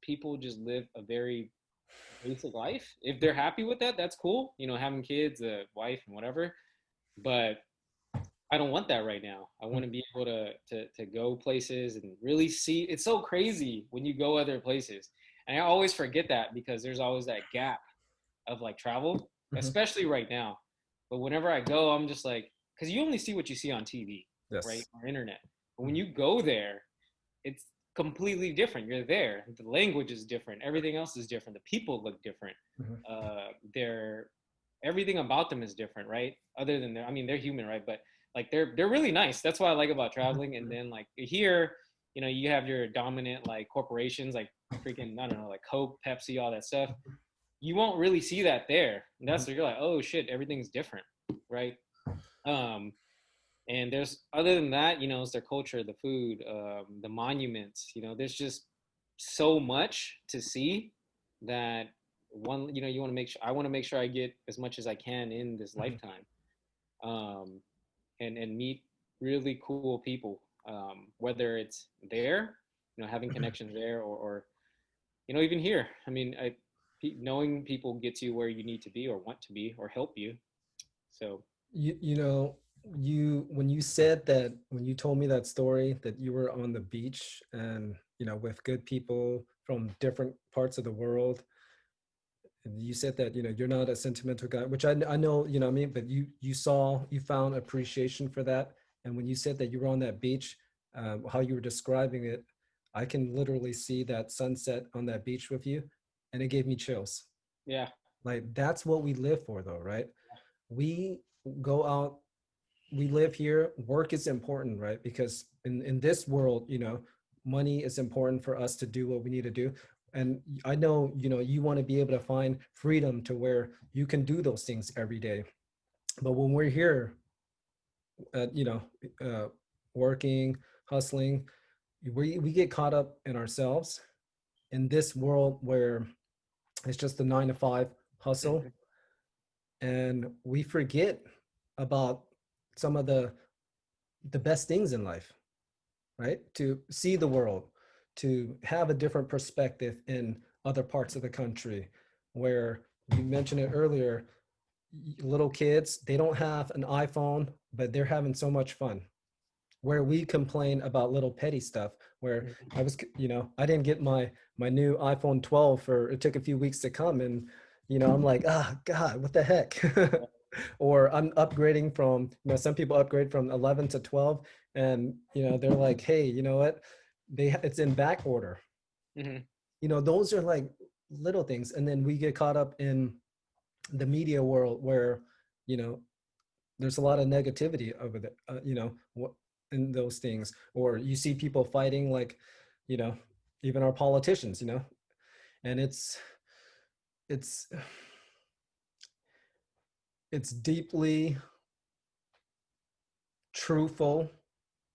people just live a very basic life. If they're happy with that, that's cool. Having kids, a wife, and whatever. But I don't want that right now. I want to be able to go places and really see. It's so crazy when you go other places, and I always forget that because there's always that gap of like travel, especially right now. But whenever I go, I'm just like, because you only see what you see on TV, right, Yes. or internet. But when you go there, it's completely different. You're there. The language is different. Everything else is different. The people look different. Mhm. They're everything about them is different, right? Other than I mean, they're human, right? But like they're really nice. That's what I like about traveling. And then like here, you have your dominant like corporations, like freaking I don't know, like Coke, Pepsi, all that stuff. You won't really see that there. And that's where you're like, oh shit, everything's different, right? Um, and there's other than that, it's their culture, the food, the monuments. There's just so much to see that you want to make sure I want to make sure I get as much as I can in this Mhm. lifetime, um, and meet really cool people, whether it's there, having connections there, or even here. I mean, knowing people gets you where you need to be or want to be or help you. So You know, when you said that, when you told me that story that you were on the beach and, with good people from different parts of the world, and you said that, you're not a sentimental guy, which I know, what I mean, but you found appreciation for that. And when you said that you were on that beach, how you were describing it, I can literally see that sunset on that beach with you, and it gave me chills. yeah. Like, that's what we live for, though, right? We go out, we live here, work is important, right? Because in this world, money is important for us to do what we need to do. And I know, you want to be able to find freedom to where you can do those things every day. But when we're here, uh, you know uh, working, hustling, we get caught up in ourselves in this world where it's just the 9 to 5 hustle, Mhm. and we forget about some of the best things in life, right? To see the world, to have a different perspective in other parts of the country, where you mentioned it earlier, little kids, they don't have an iPhone, but they're having so much fun. Where we complain about little petty stuff, where I didn't get my new iPhone 12 for, it took a few weeks to come, and I'm like, ah, God, what the heck? Or I'm upgrading from, some people upgrade from 11 to 12, and they're like, hey, you know what, it's in back order. Mhm. Those are like little things. And then we get caught up in the media world where you know there's a lot of negativity over the in those things, or you see people fighting, like, you know even our politicians, and it's it's deeply truthful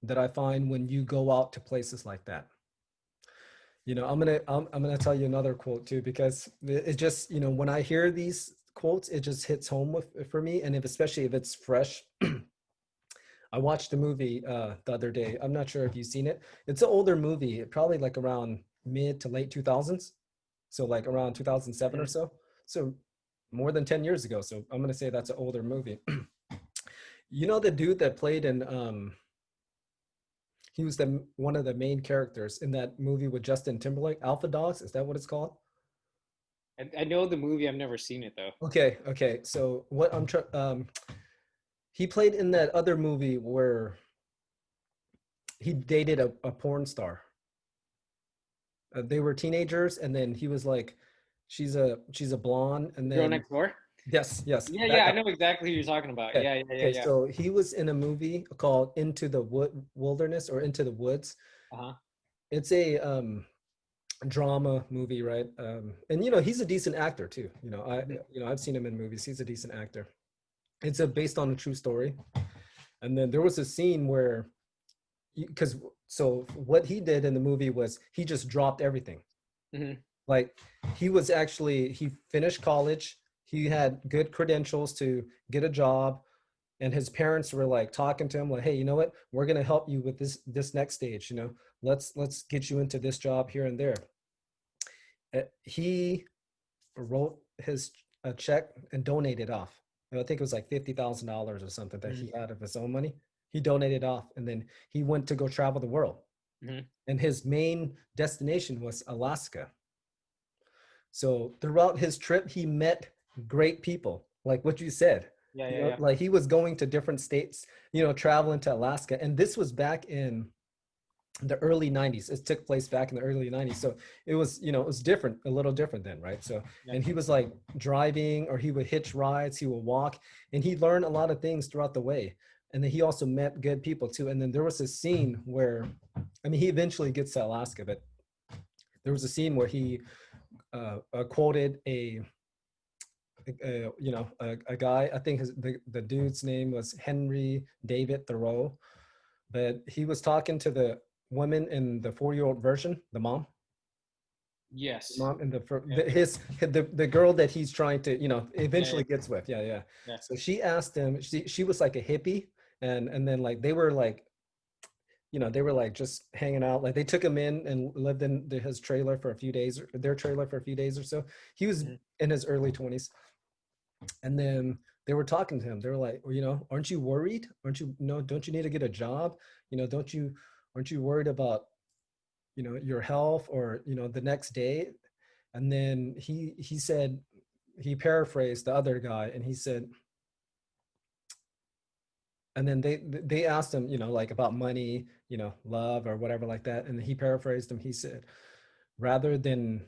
that I find when you go out to places like that. I'm gonna tell you another quote too, because it just, when I hear these quotes, it just hits home for me. And especially if it's fresh. I watched a movie the other day. I'm not sure if you've seen it. It's an older movie, probably like around mid to late 2000s. So like around 2007 or Mhm. so. So more than 10 years ago. So I'm going to say that's an older movie. The dude that played in, he was one of the main characters in that movie with Justin Timberlake, Alpha Dogs. Is that what it's called? I know the movie. I've never seen it though. Okay. Okay. So what he played in that other movie where he dated a porn star. They were teenagers, and then he was like, she's a blonde, and Girl then Next Door. yes, yes, Yeah, that yeah, guy. I know exactly who you're talking about. Okay, Yeah, yeah, yeah, okay. yeah. So he was in a movie called Into the Wilderness, or Into the Woods. Uh huh. It's a drama movie, right? And he's a decent actor too. I've seen him in movies. He's a decent actor. It's based on a true story. And then there was a scene where, because so what he did in the movie was he just dropped everything. Hmm. Like, he finished college, he had good credentials to get a job, and his parents were like talking to him like, hey, you know what, we're going to help you with this next stage, let's get you into this job here and there. He wrote his a check and donated off. I think it was like $50,000 or something that Hmm. he had of his own money. He donated off, and then he went to go travel the world. Hmm. And his main destination was Alaska. So throughout his trip, he met great people, like what you said. Yeah, yeah, yeah. Like he was going to different states, traveling to Alaska. And this was back in, the early 90s. It took place back in the early 90s. So it was, it was different, a little different then, right? So, Yeah. and he was like driving, or he would hitch rides, he would walk, and he learned a lot of things throughout the way. And then he also met good people too. And then there was a scene where, I mean, he eventually gets to Alaska, but there was a scene where he quoted a guy. I think the dude's name was Henry David Thoreau, but he was talking to the woman in the 4-year-old version, the mom. The Yes. mom and Yeah. the girl that he's trying to, Yeah. Yeah. eventually gets with. Yeah, yeah. Yeah. So she asked him. She was like a hippie, and then like they were like, they were like just hanging out. Like they took him in and lived in his trailer for a few days, or their trailer for a few days or so. He was Mhm. in his early 20s, and then they were talking to him. They were like, well, aren't you worried? Aren't you, don't you need to get a job? Don't you, aren't you worried about, your health, or, the next day? And then he said, he paraphrased the other guy, and he said, and then they asked him, like about money, love or whatever like that. And he paraphrased him. He said, rather than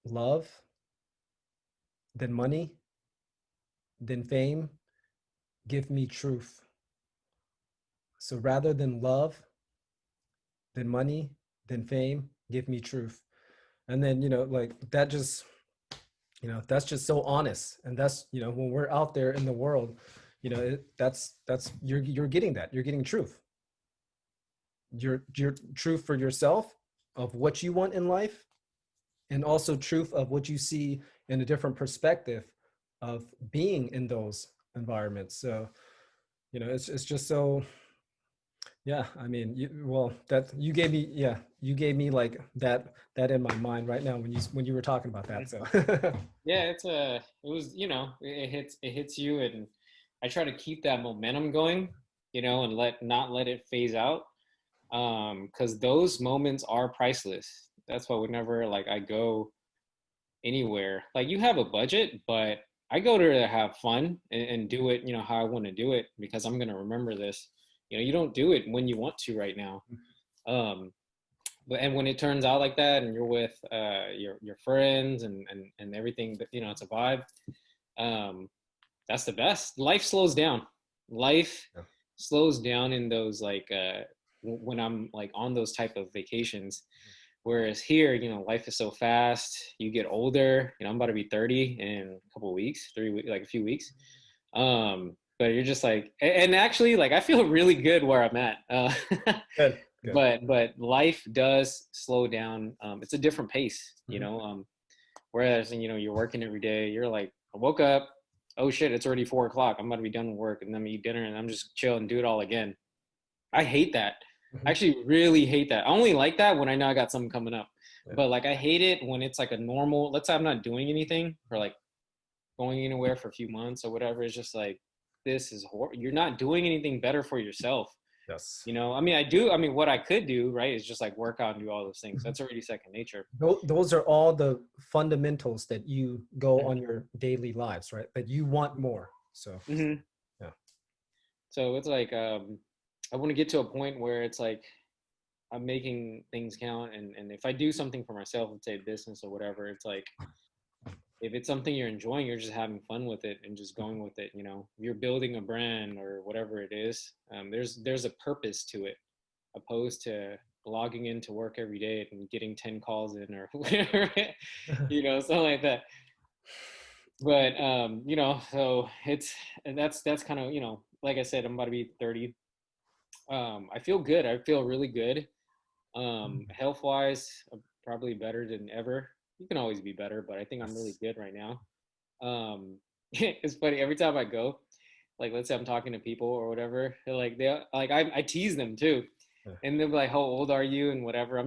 love, than money, than fame, give me truth. So rather than love, than money, than fame, give me truth. And then, like that just, that's just so honest. And that's, when we're out there in the world, that's you're getting that. You're getting truth. Your truth for yourself of what you want in life, and also truth of what you see in a different perspective of being in those environments. So, it's just so, yeah. I mean, that you gave me, yeah, you gave me like that in my mind right now when you were talking about that. Mhm. So, Yeah, it was, it hits you, and I try to keep that momentum going, and not let it phase out. Because those moments are priceless. That's why whenever like I go anywhere, like you have a budget, but I go there to have fun and do it, how I want to do it because I'm gonna remember this. You don't do it when you want to right now. Um, but and when it turns out like that, and you're with your friends and everything, it's a vibe. Um, that's the best. Life slows down. Life yeah. slows down in those like when I'm like on those type of vacations. Whereas here, life is so fast. You get older. I'm about to be 30 in a couple of weeks, 3 weeks, like a few weeks. But you're just like, and actually, like I feel really good where I'm at. Good, good. But life does slow down. It's a different pace, Mhm. Whereas, you're working every day. You're like, I woke up. Oh shit, it's already 4 o'clock. I'm about to be done with work, and then eat dinner, and I'm just chill and do it all again. I hate that. I Mhm. actually really hate that. I only like that when I know I got something coming up. Yeah. But like I hate it when it's like a normal, let's say I'm not doing anything or like going anywhere for a few months or whatever. It's just like this is horrible. You're not doing anything better for yourself. Yes. I mean, I do. I mean, what I could do, right, is just like work out and do all those things. Mhm. That's already second nature. Those are all the fundamentals that you go Mhm. on your daily lives, right? That you want more. So, Mhm. yeah. So it's like I want to get to a point where it's like I'm making things count, and if I do something for myself, let's say business or whatever, it's like if it's something you're enjoying, you're just having fun with it and just going with it. If you're building a brand or whatever it is, there's a purpose to it, opposed to logging into work every day and getting 10 calls in or whatever, something like that. But so it's and that's kind of like I said, I'm about to be 30. I feel good. I feel really good. Health wise, probably better than ever. You can always be better, but I think I'm really Yes. good right now. It's funny every time I go, like let's say I'm talking to people or whatever, they're like I tease them too, and they'll be like, "How old are you?" and whatever.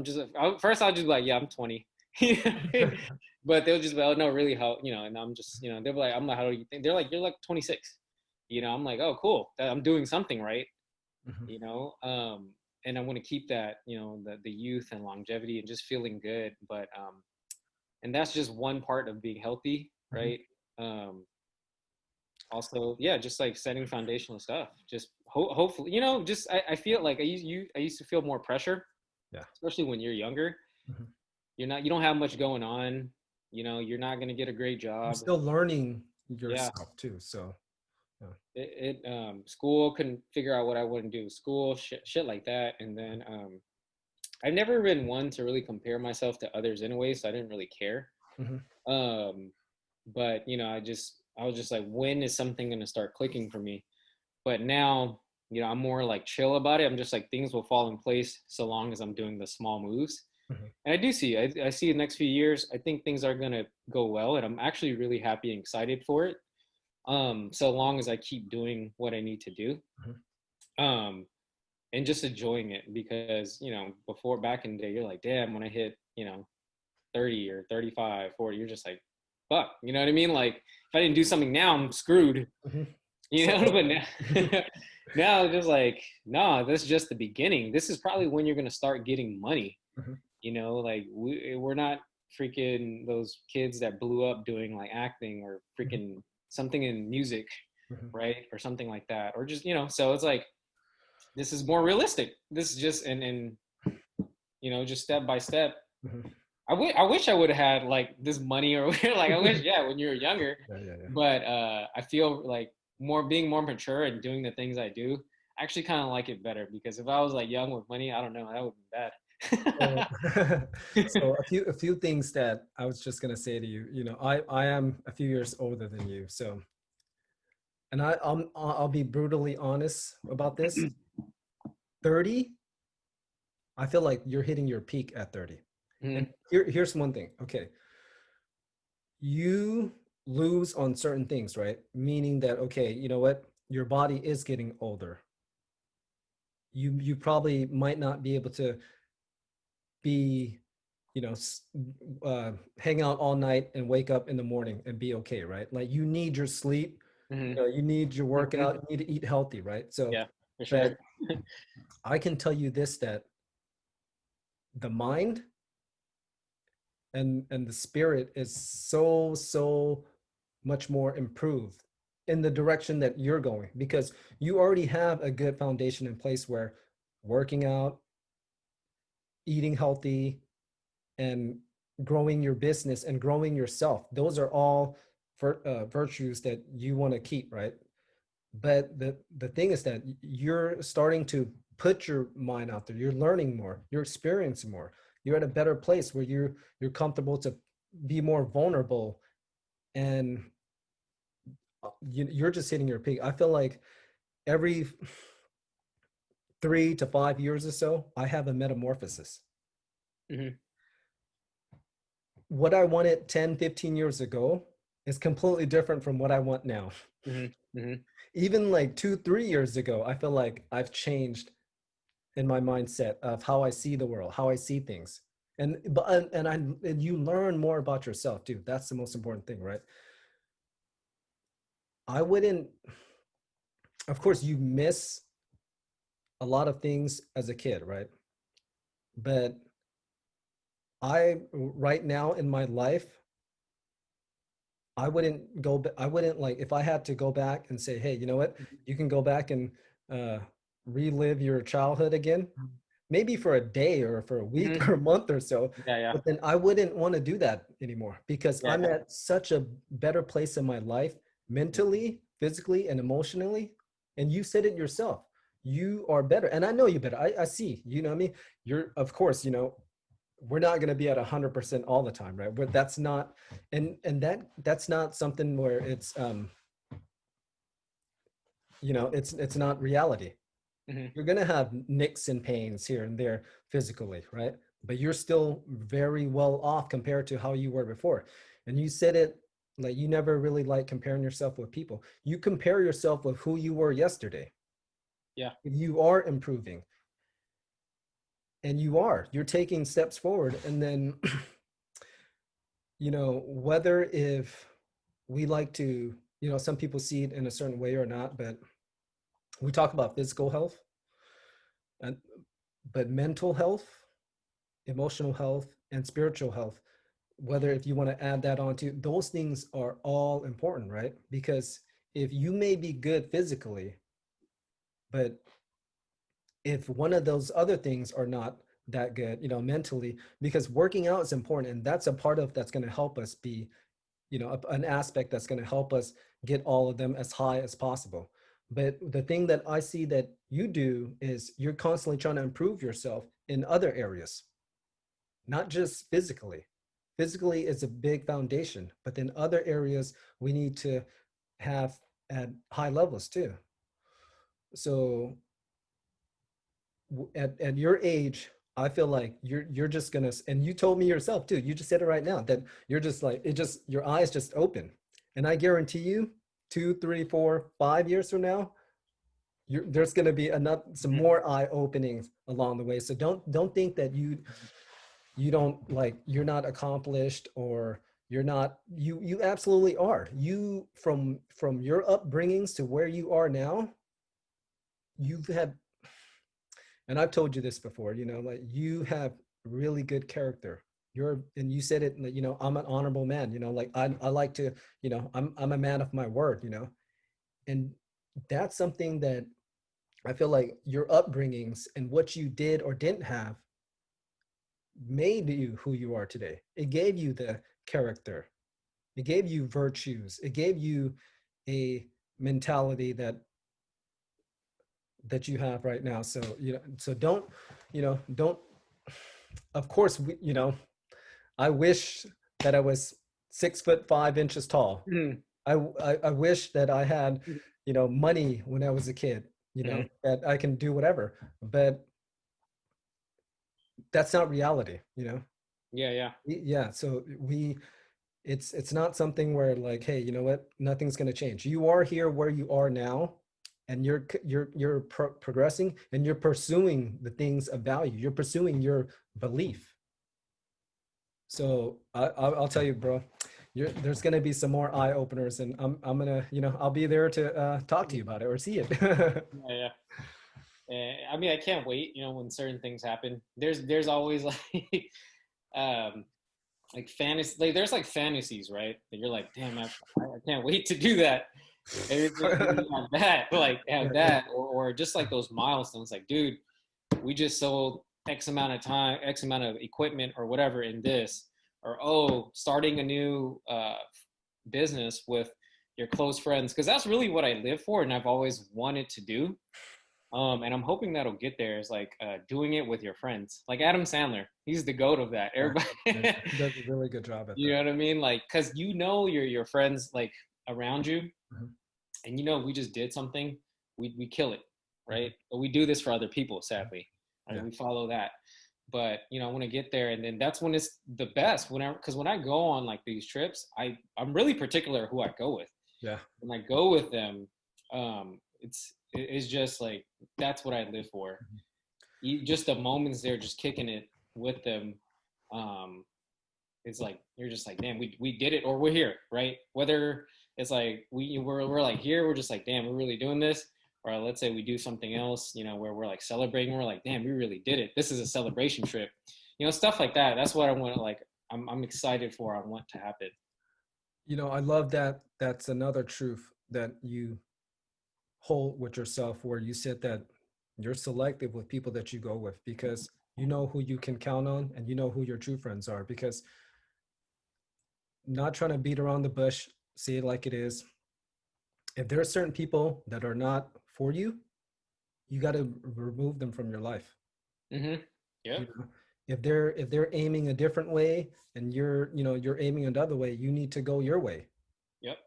First I'll just be like, "Yeah, I'm 20," Yeah. but they'll just be, "Oh no, really? How?" And I'm just they'll be like, "I'm like, how do you think?" They're like, "You're like 26." I'm like, "Oh, cool. I'm doing something right." Mhm. you know um and I want to keep that, the youth and longevity and just feeling good. But and that's just one part of being healthy, Mhm. right? Also, yeah, just like setting foundational stuff, just hopefully, just I feel like I used to feel more pressure Yeah. especially when you're younger. Mhm. You don't have much going on. You're not going to get a great You're job. still learning Yeah. yourself too. So, yeah. School, couldn't figure out what I wouldn't do. School, shit like that. And then I've never been one to really compare myself to others anyway, so I didn't really care. Mhm. Um, but I was just like, when is something going to start clicking for me? But now, I'm more like chill about it. I'm just like, things will fall in place so long as I'm doing the small moves. Mhm. And I see the next few years, I think things are going to go well. And I'm actually really happy and excited for it. So long as I keep doing what I need to do. Mhm. Um, and just enjoying it because, before back in the day, you're like, damn, when I hit, 30 or 35, 40, you're just like, fuck, you know what I mean? Like, if I didn't do something now, I'm screwed, Mhm. you So, know? But now, now it's just like, no, this is just the beginning. This is probably when you're going to start getting money, mhm. like we're not freaking those kids that blew up doing like acting or Mhm. freaking something in music, Mhm. right? Or something like that. Or just, so it's like, this is more realistic. This is just, and just step by step. Mhm. I wish I would have had like this money or like, I wish, yeah, when you were younger, Yeah, yeah, yeah. but I feel like being more mature and doing the things I do, I actually kind of like it better because if I was like young with money, I don't know, that would So, be so bad. a few things that I was just gonna say to you. I am a few years older than you, so, and I'll be brutally honest about this. 30, I feel like you're hitting your peak at 30. And Mhm, here's one thing. Okay, you lose on certain things, right? Meaning that, okay, you know what? Your body is getting older. You probably might not be able to be, you know, hang out all night and wake up in the morning and be okay, right? Like you need your sleep, mhm, you need your mhm. workout, you need to eat healthy, right? So, Yeah, for sure. but I can tell you this, that the mind and the spirit is so much more improved in the direction that you're going, because you already have a good foundation in place where working out, eating healthy, and growing your business and growing yourself, those are all virtues that you want to keep, right? But the thing is that you're starting to put your mind out there, you're learning more, you're experiencing more, you're at a better place where you're comfortable to be more vulnerable, and you're just hitting your peak. I feel like every 3 to 5 years or so I have a metamorphosis. Mhm, What I wanted 10, 15 years ago is completely different from what I want now. mhm, mhm. Even like 2, 3 years ago, I feel like I've changed in my mindset of how I see the world, how I see things. And you learn more about yourself too. That's the most important thing, right? I wouldn't, of course, you miss a lot of things as a kid, right? But right now in my life, I wouldn't, like, if I had to go back and say, hey, you know what, you can go back and uh, relive your childhood again, maybe for a day or for a week Mhm. or a month or so, Yeah, yeah, but then I wouldn't want to do that anymore, because yeah. I'm at such a better place in my life, mentally, physically, and emotionally. And you said it yourself. You are better. And I know you better. I see, you know what I mean? You're, of course, we're not going to be at 100% all the time, right? But that's not, and that's not something where it's, it's not reality. Mhm. You're going to have nicks and pains here and there physically, right? But you're still very well off compared to how you were before. And you said it, like, you never really like comparing yourself with people. You compare yourself with who you were yesterday. Yeah. You are improving, and you're taking steps forward. And then, whether if we like to, some people see it in a certain way or not, but we talk about physical health, and but mental health, emotional health, and spiritual health, whether if you want to add that on to, those things are all important, right? Because if you may be good physically, but if one of those other things are not that good, mentally, because working out is important. And that's a part of that's going to help us be, an aspect that's going to help us get all of them as high as possible. But the thing that I see that you do is you're constantly trying to improve yourself in other areas, not just physically. Physically is a big foundation, but then other areas we need to have at high levels too. So at your age, I feel like you're just gonna, and you told me yourself too, you just said it right now, that you're just like, it just, your eyes just open. And I guarantee you 2, 3, 4, 5 years from now, there's going to be another, some Mhm. more eye openings along the way. So don't think that you don't, like, you're not accomplished, or you're not, you absolutely are. You, from your upbringings to where you are now, you've had, and I've told you this before, like, you have really good character. And you said it, like, I'm an honorable man, like, I like to, I'm a man of my word, and that's something that I feel like your upbringings and what you did or didn't have made you who you are today. It gave you the character, it gave you virtues, it gave you a mentality that you have right now. So, so don't, of course, I wish that I was 6'5" tall. Mhm. I wish that I had, money when I was a kid, Mhm. that I can do whatever, but that's not reality, Yeah, yeah. Yeah. So it's not something where, like, hey, you know what, nothing's going to change. You are here where you are now, and you're progressing, and you're pursuing the things of value, you're pursuing your belief. So I'll tell you, bro, there's going to be some more eye openers, and I'm gonna, I'll be there to talk to you about it or see it. Yeah, yeah. I mean, I can't wait. When certain things happen, there's always um, like fantasy. Like there's like fantasies, right? That you're like, damn, I can't wait to do that. Maybe have that, like Yeah, have yeah. that, or just like those milestones. Like, dude, we just sold X amount of time, X amount of equipment, or whatever in this, or oh, starting a new business with your close friends, because that's really what I live for, and I've always wanted to do. And I'm hoping that'll get there. Is like doing it with your friends, like Adam Sandler. He's the goat of that. Yeah, Everybody, yeah, he does a really good job at you that. know what I mean? Like, cause your friends like around you, Mhm, and we just did something, we kill it, mhm, right? But we do this for other people, mhm. sadly, right? Yeah, We follow that, but I want to get there, and then that's when it's the best. Whenever, because when I go on like these trips, I'm really particular who I go with. yeah. When I go with them, it's just like that's what I live for. Mhm. Just the moments there, just kicking it with them. Um, it's like you're just like, damn, we did it, or we're here, right? Whether it's like we're like here, we're just like, damn, we're really doing this, or let's say we do something else, where we're like celebrating, we're like, damn, we really did it. This is a celebration trip, stuff like that. That's what I want to like. I'm excited for. I want to happen. I love that. That's another truth that you hold with yourself, where you said that you're selective with people that you go with, because you know who you can count on, and you know who your true friends are. Because, not trying to beat around the bush, say it like it is, if there are certain people that are not for you, you got to remove them from your life. Mm-hmm. You Yep. know, if they're aiming a different way, and you're aiming another way, you need to go your way. Yep.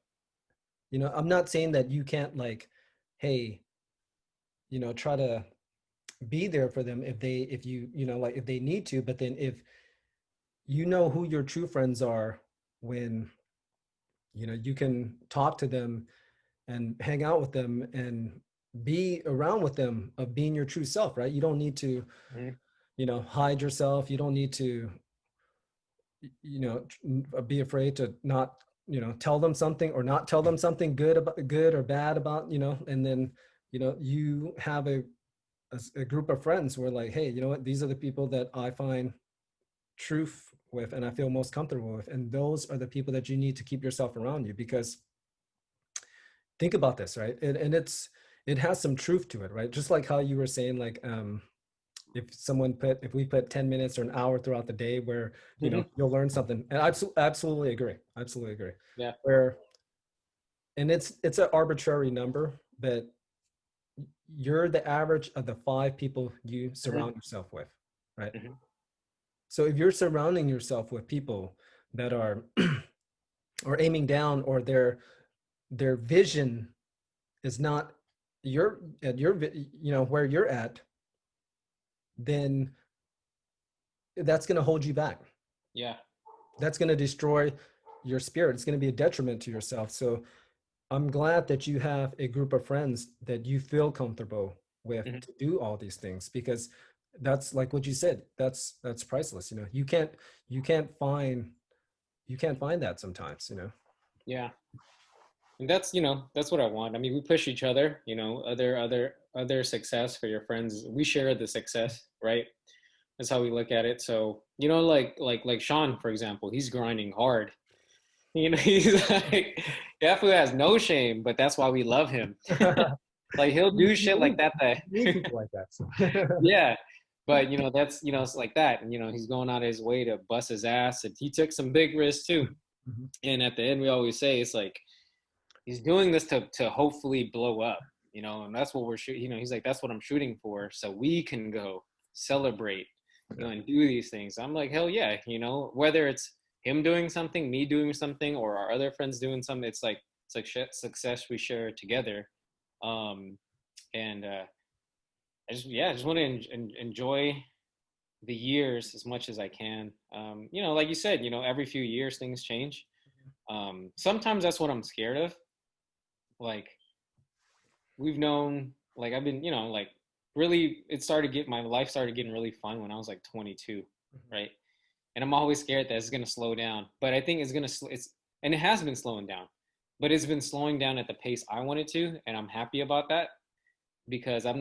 I'm not saying that you can't, like, hey, try to be there for them if like, if they need to, but then if you know who your true friends are, when you can talk to them and hang out with them and be around with them, of being your true self, right? You don't need to Mm-hmm. hide yourself. You don't need to be afraid to not tell them something, or not tell them something good or bad about, and then you have a group of friends who are like, hey, you know what, these are the people that I find truth with, and I feel most comfortable with, and those are the people that you need to keep yourself around you. Because think about this, right? And it has some truth to it, right? Just like how you were saying, like, if we put 10 minutes or an hour throughout the day where, Hmm. you'll learn something. And I absolutely agree. Absolutely agree. Yeah. Where, and it's an arbitrary number, but you're the average of the 5 people you Hmm. surround yourself with, right? Hmm. So if you're surrounding yourself with people that are or aiming down, or their vision is not your at your where you're at, then that's going to hold you back. Yeah. That's going to destroy your spirit. It's going to be a detriment to yourself. So I'm glad that you have a group of friends that you feel comfortable with Hmm. to do all these things, because that's like what you said, that's priceless. You can't find that sometimes. Yeah. And that's what I want. I mean, we push each other, other success for your friends. We share the success, right? That's how we look at it. So, like Sean, for example, he's grinding hard. He's like definitely has no shame, but that's why we love him. Like he'll you, do you shit like need that. you need people like that. So. Yeah. But that's it's like that. And he's going out of his way to bust his ass. And he took some big risks too. Mhm. And at the end we always say it's like he's doing this to hopefully blow up, and that's what we're shooting. He's like, that's what I'm shooting for, so we can go celebrate, Yeah. and do these things. I'm like, hell yeah, whether it's him doing something, me doing something, or our other friends doing something, it's like success we share together. Um and I just want to enjoy the years as much as I can. Like you said, every few years things change. Sometimes that's what I'm scared of. Like we've known, like I've been, like really, my life started getting really fun when I was like 22, Mhm. right? And I'm always scared that it's gonna slow down, but I think and it has been slowing down, but it's been slowing down at the pace I wanted to, and I'm happy about that because I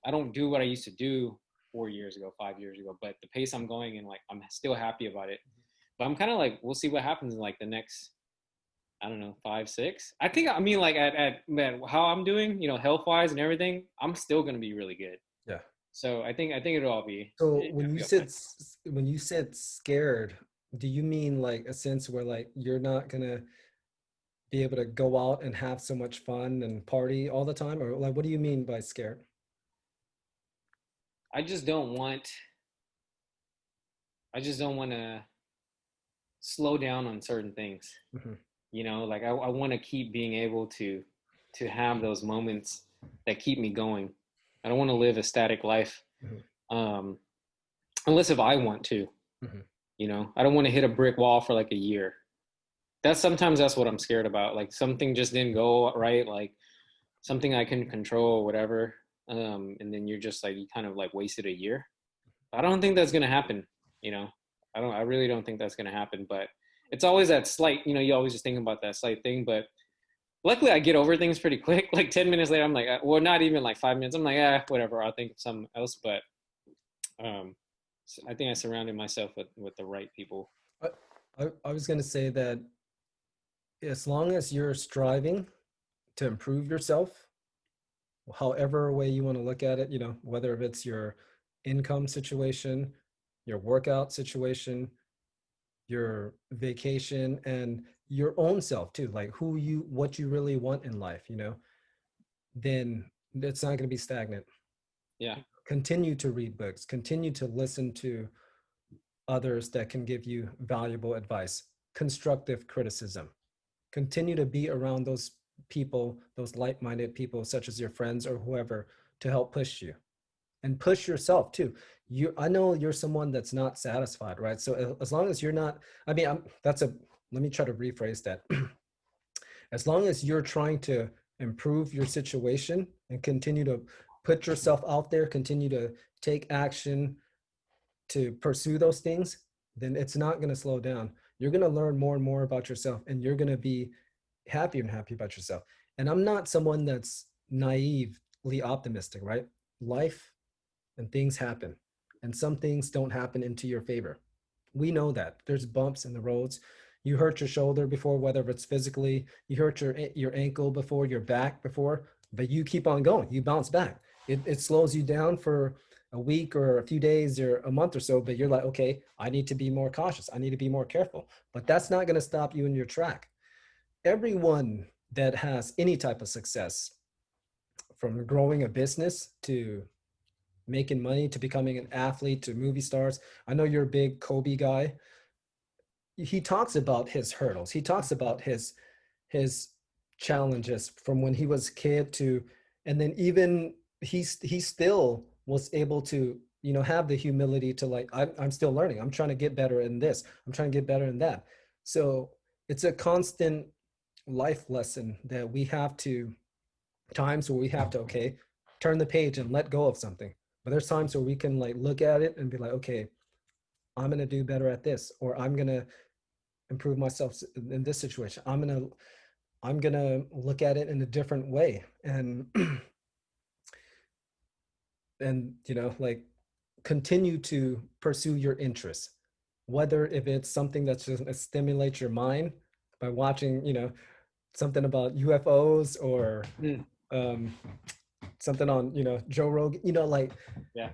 don't do what I used to do 4 years ago, 5 years ago, but the pace I'm going in, like I'm still happy about it. But I'm kind of like, we'll see what happens in like the next, I don't know, 5, 6. I think, I mean, like at man, how I'm doing, health wise and everything, I'm still gonna be really good. Yeah. So I think it'll all be So it'll be okay. when you said scared, do you mean like a sense where like you're not gonna be able to go out and have so much fun and party all the time, or like what do you mean by scared? I just don't want I just don't want to slow down on certain things. Mhm. Like I want to keep being able to have those moments that keep me going. I don't want to live a static life, Mhm. um, unless if I want to. Mhm. I don't want to hit a brick wall for like a year. That's what I'm scared about. Like something just didn't go right, like something I can control or whatever. And then you're just like, you kind of like wasted a year. I don't think that's gonna happen. You know, I really don't think that's gonna happen. But it's always that slight. You always just think about that slight thing. But luckily, I get over things pretty quick. Like 10 minutes later, I'm like, well, not even like 5 minutes. I'm like, whatever. I'll think of something else. But um, I think I surrounded myself with the right people. I, I was gonna say that as long as you're striving to improve yourself, however way you want to look at it, whether if it's your income situation, your workout situation, your vacation, and your own self too, like what you really want in life, then it's not going to be stagnant. Yeah, Continue to read books, continue to listen to others that can give you valuable advice, constructive criticism. Continue to be around those people, those like-minded people, such as your friends or whoever, to help push you and push yourself too. I know you're someone that's not satisfied, right? So as long as you're not, I mean, let me try to rephrase that. As long as you're trying to improve your situation and continue to put yourself out there, continue to take action to pursue those things, then it's not going to slow down. You're going to learn more and more about yourself, and you're going to be happier and happier about yourself. And I'm not someone that's naively optimistic, right? Life and things happen, and some things don't happen into your favor. We know that there's bumps in the roads. You hurt your shoulder before, whether it's physically, you hurt your ankle before, your back before, but you keep on going. You bounce back. It slows you down for a week or a few days or a month or so, but you're like, okay, I need to be more cautious. I need to be more careful. But that's not going to stop you in your track. Everyone that has any type of success, from growing a business to making money to becoming an athlete to movie stars. I know you're a big Kobe guy. He talks about his hurdles. He talks about his challenges from when he was a kid to, and then even he still was able to, you know, have the humility to like, I'm still learning. I'm trying to get better in this. I'm trying to get better in that. So it's a constant life lesson that we have to, times where we have to, okay, turn the page and let go of something. But there's times where we can like look at it and be like, okay, I'm going to do better at this, or I'm going to improve myself in this situation. I'm going to look at it in a different way. And you know, like, continue to pursue your interests, whether if it's something that's just stimulates your mind by watching, you know, something about UFOs, or Mm, um, something on, you know, Joe Rogan, you know, like, yeah.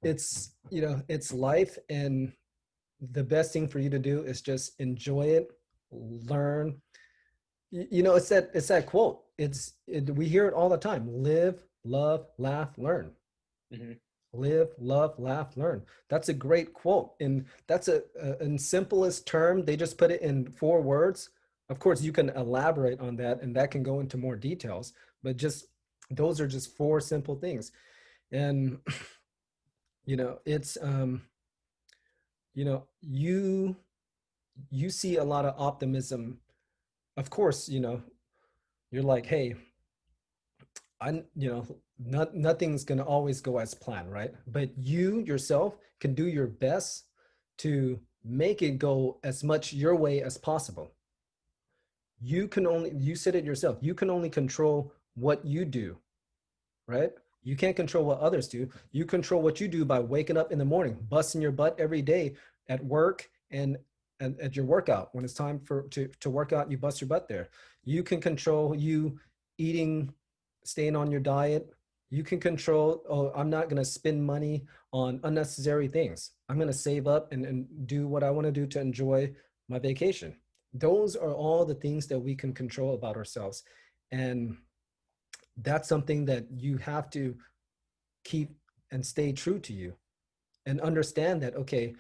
it's, you know, it's life. And the best thing for you to do is just enjoy it, learn. You know, it's that quote. We hear it all the time: live, love, laugh, learn. Hmm. Live, love, laugh, learn. That's a great quote. And that's in simplest term, they just put it in 4 words. Of course, you can elaborate on that, and that can go into more details, but just those are just 4 simple things. And you know, it's you know, you see a lot of optimism. Of course, you know, you're like, hey, you know, nothing's going to always go as planned, right? But you yourself can do your best to make it go as much your way as possible. You said it yourself, you can only control what you do, right? You can't control what others do. You control what you do by waking up in the morning, busting your butt every day at work, and at your workout. When it's time to work out, you bust your butt there. You can control you eating, staying on your diet. You can control, oh, I'm not going to spend money on unnecessary things. I'm going to save up and do what I want to do to enjoy my vacation. Those are all the things that we can control about ourselves. And that's something that you have to keep and stay true to you, and understand that, okay,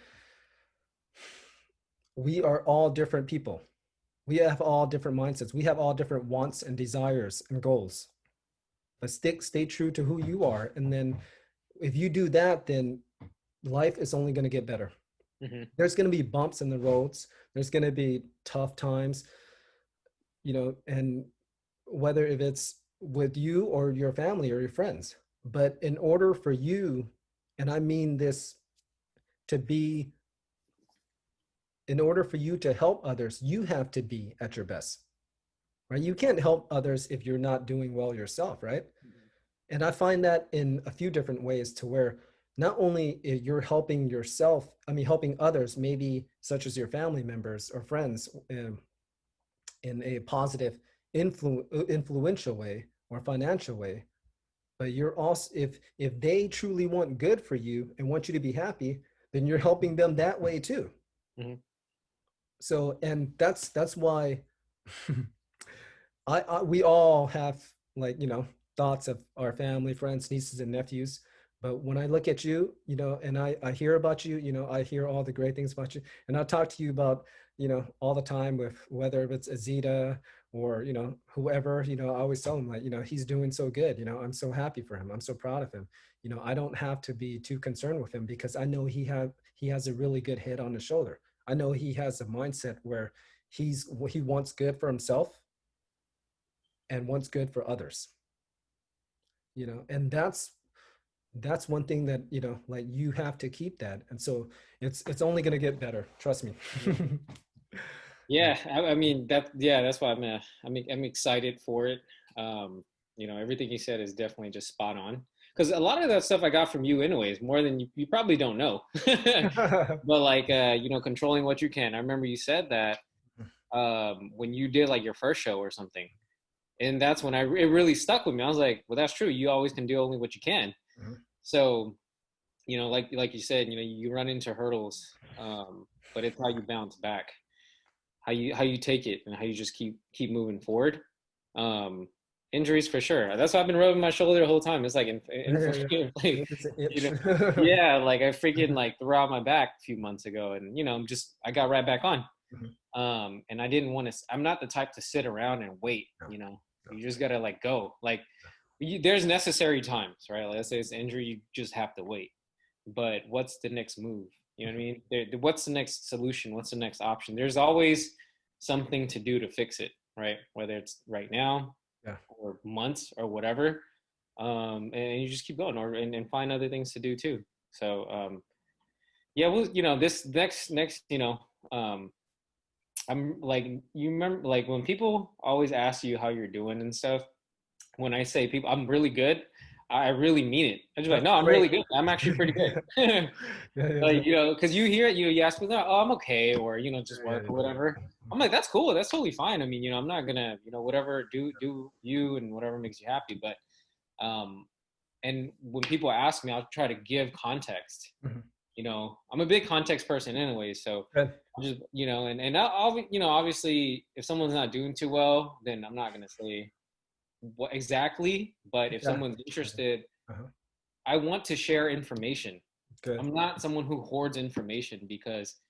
we are all different people. We have all different mindsets. We have all different wants and desires and goals. But stay true to who you are. And then if you do that, then life is only going to get better. Hmm. There's going to be bumps in the roads. There's going to be tough times, you know, and whether if it's with you or your family or your friends. But in order for you, and I mean this to be, in order for you to help others, you have to be at your best, right? You can't help others if you're not doing well yourself, right? And I find that in a few different ways, to where not only you're helping yourself, I mean, helping others, maybe such as your family members or friends, in a positive, influential way or financial way, but you're also, if they truly want good for you and want you to be happy, then you're helping them that way too. Hmm. So, and that's why we all have, like, you know, thoughts of our family, friends, nieces and nephews. But when I look at you, you know, and I hear about you, you know, I hear all the great things about you, and I talk to you about, you know, all the time, with whether it's Azita or, you know, whoever, you know, I always tell him, like, you know, he's doing so good, you know, I'm so happy for him, I'm so proud of him. You know, I don't have to be too concerned with him, because I know he has a really good head on his shoulder. I know he has a mindset where he wants good for himself and what's good for others, you know. And that's one thing that, you know, like, you have to keep that. And so it's only going to get better, trust me. Yeah. Yeah, I mean that. Yeah, that's why I'm excited for it. Um, everything you said is definitely just spot on. Because a lot of that stuff I got from you, anyways, more than you probably don't know. But like, controlling what you can. I remember you said that when you did like your first show or something, and that's when it really stuck with me. I was like, well, that's true. You always can do only what you can. Mhm. So like you said, you run into hurdles, but it's how you bounce back, how you take it, and how you just keep moving forward. Um, Injuries for sure. That's why I've been rubbing my shoulder the whole time. It's like Yeah, yeah. like It's an you itch. know, yeah, like I freaking like threw out my back a few months ago, and I got right back on. Mhm. And I didn't want to. I'm not the type to sit around and wait. No, no. You just gotta like go. Like there's necessary times, right? Like, let's say it's an injury, you just have to wait. But what's the next move? You know what I mean? What's the next solution? What's the next option? There's always something to do to fix it, right? Whether it's right now Yeah. or months or whatever. And you just keep going, and find other things to do too. So yeah, well, this next, I'm like, you remember, like when people always ask you how you're doing and stuff. When I say people, I'm really good, I really mean it. I'm just like, That's no, I'm great. really good. I'm actually pretty Yeah. good. Yeah, yeah, yeah. Like, because you hear it, you ask me that, oh, I'm okay, or just Yeah, work yeah, or whatever. I'm like, that's cool, that's totally fine. I mean, I'm not gonna, whatever, do you and whatever makes you happy. But and when people ask me, I'll try to give context. yeah. Mhm. I'm a big context person anyway, so Good. I'll just, and I'll obviously, if someone's not doing too well, then I'm not gonna say what exactly. But if Yeah. someone's interested, Uh-huh. I want to share information. Good. I'm not someone who hoards information, because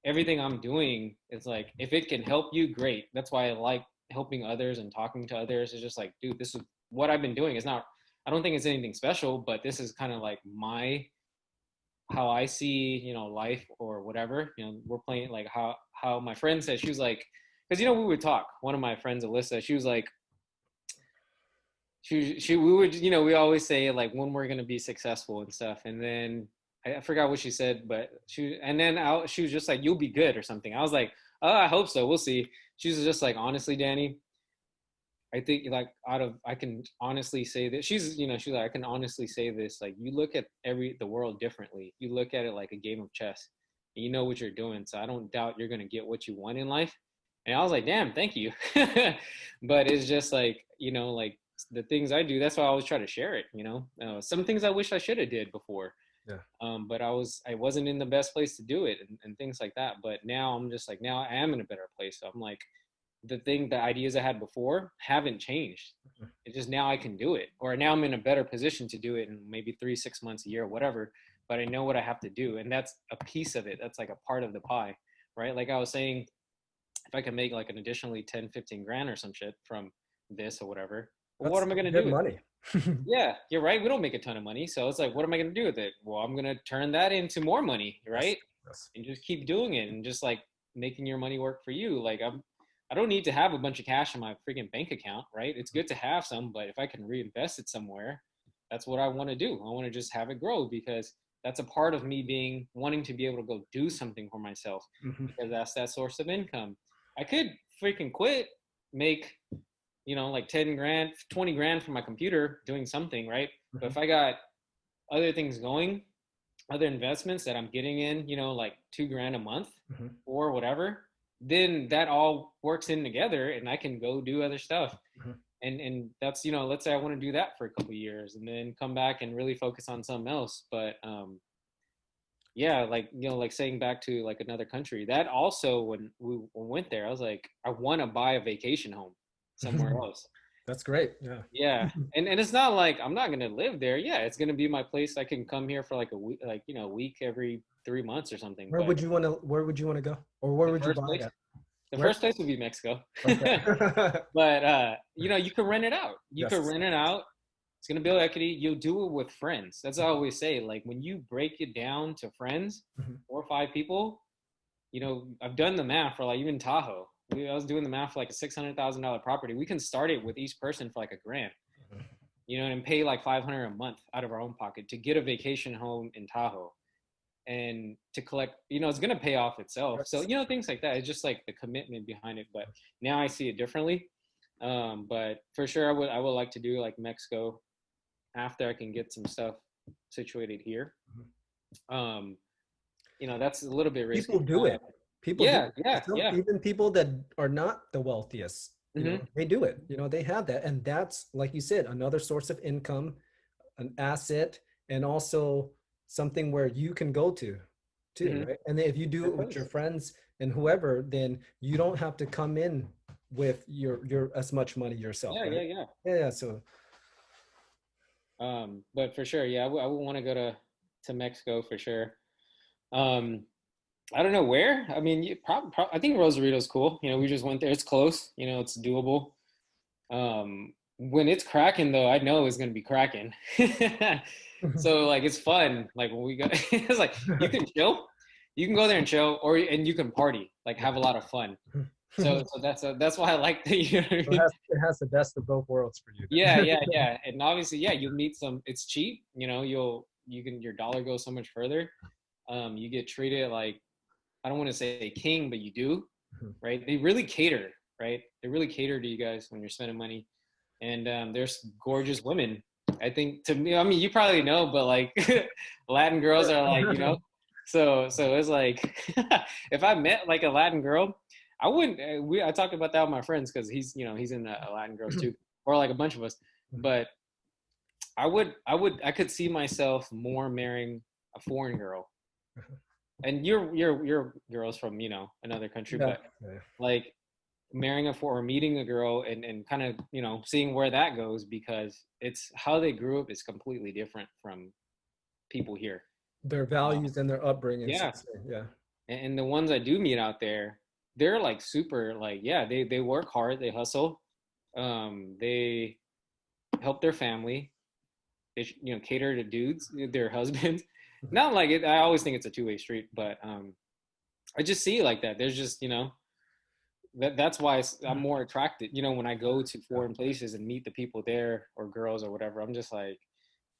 everything I'm doing is like, if it can help you, great. That's why I like helping others and talking to others. It's just like, dude, this is what I've been doing. It's not, I don't think it's anything special, but this is kind of like how I see, life or whatever. We're playing like how my friend said, she was like, because we would talk. One of my friends, Alyssa, she was like, we would, we always say like when we're gonna be successful and stuff. And then I forgot what she said, but she was just like, you'll be good or something. I was like, oh, I hope so, we'll see. She was just like, honestly, Danny, I think like I can honestly say that she's like, I can honestly say this, like, you look at the world differently. You look at it like a game of chess, and you know what you're doing. So I don't doubt you're gonna get what you want in life. And I was like, damn, thank you. But it's just like, like the things I do, that's why I always try to share it. Some things I wish I should have did before. Yeah. But I wasn't in the best place to do it, and things like that. But now I'm just like, now I am in a better place. So I'm like, the ideas I had before haven't changed. It's just now I can do it, or now I'm in a better position to do it in maybe 3 6 months, a year, whatever. But I know what I have to do, and that's a piece of it. That's like a part of the pie, right? Like I was saying, if I can make like an additionally 10 15 grand or some shit from this or whatever, well, what That's am I going to good do with it? money. Yeah, you're right, we don't make a ton of money, so it's like, what am I going to do with it? Well, I'm going to turn that into more money, Yes. right? Yes. And just keep doing it, and just like making your money work for you. Like I don't need to have a bunch of cash in my freaking bank account, right? It's good to have some, but if I can reinvest it somewhere, that's what I want to do. I want to just have it grow, because that's a part of me wanting to be able to go do something for myself, Mhm. because that's that source of income. I could freaking quit, make, like 10 grand, 20 grand from my computer doing something, right? But Mhm. if I got other things going, other investments that I'm getting in, like 2 grand a month Mhm. or whatever, then that all works in together, and I can go do other stuff. Mhm. And that's, let's say I want to do that for a couple of years and then come back and really focus on something else. But yeah, like, like saying back to like another country, that also, when we went there, I was like, I want to buy a vacation home somewhere else. That's great. Yeah. Yeah. And it's not like I'm not gonna live there. Yeah, it's gonna be my place. I can come here for like a week, like, a week every 3 months or something. Where But would you want to? Where would you want to go, or where the would you first buy place, that? the Where? first place would be Mexico. Okay. But you can rent it out. You could Yes. rent it out. It's gonna build equity. You'll do it with friends. That's what I always say. Like when you break it down to friends, Mhm. 4 or 5 people, I've done the math for like even Tahoe. I was doing the math for like a $600,000 property. We can start it with each person for like a grand, and pay like 500 a month out of our own pocket to get a vacation home in Tahoe, and to collect, it's going to pay off itself. So, Yes. things like that. It's just like the commitment behind it. But now I see it differently. But for sure, I would like to do like Mexico after I can get some stuff situated here. Um, that's a little bit risky. People do it. People do Yeah, it. yeah, yeah. Even people that are not the wealthiest, Hmm. they do it. They have that, and that's, like you said, another source of income, an asset, and also something where you can go to too, Hmm. right? And then if you do Of it with your course. friends and whoever, then you don't have to come in with your as much money yourself, Yeah, right? yeah, yeah. Yeah, so But for sure, yeah, I would want to go to Mexico for sure. Um, I don't know where. I mean, I think Rosarito's cool. You know, we just went there. It's close. You know, it's doable. When it's cracking though, I know it's gonna be cracking. So like it's fun. Like when we go, it's like you can chill, you can go there and chill, and you can party, like have a lot of fun. So that's why I like the you know what I mean? it has the best of both worlds for you Yeah, then. yeah, yeah. And obviously, yeah, you'll meet some. It's cheap. You know, you can your dollar goes so much further. You get treated like I don't want to say king, but you do, right? They really cater, right? They really cater to you guys when you're spending money, and there's gorgeous women. I think to me, I mean, you probably know, but like Latin girls are like, you know, so it's like if I met like a Latin girl, I wouldn't. I talked about that with my friends because he's, you know, he's in Latin girls too, or like a bunch of us. But I could see myself more marrying a foreign girl, and you're girls from, you know, another country, Yeah, but yeah. like marrying a or meeting a girl and kind of, you know, seeing where that goes because it's how they grew up is completely different from people here. Their uh, values and their upbringing, so yeah, to say. Yeah. and the ones I do meet out there, they're like super like, yeah, they work hard, they hustle, they help their family, they you know, cater to dudes, their husbands. Not like it, I always think it's a two-way street, but I just see it like that. There's just, you know, that's why I'm more attracted. You know, when I go to Yeah. foreign places and meet the people there or girls or whatever, I'm just like,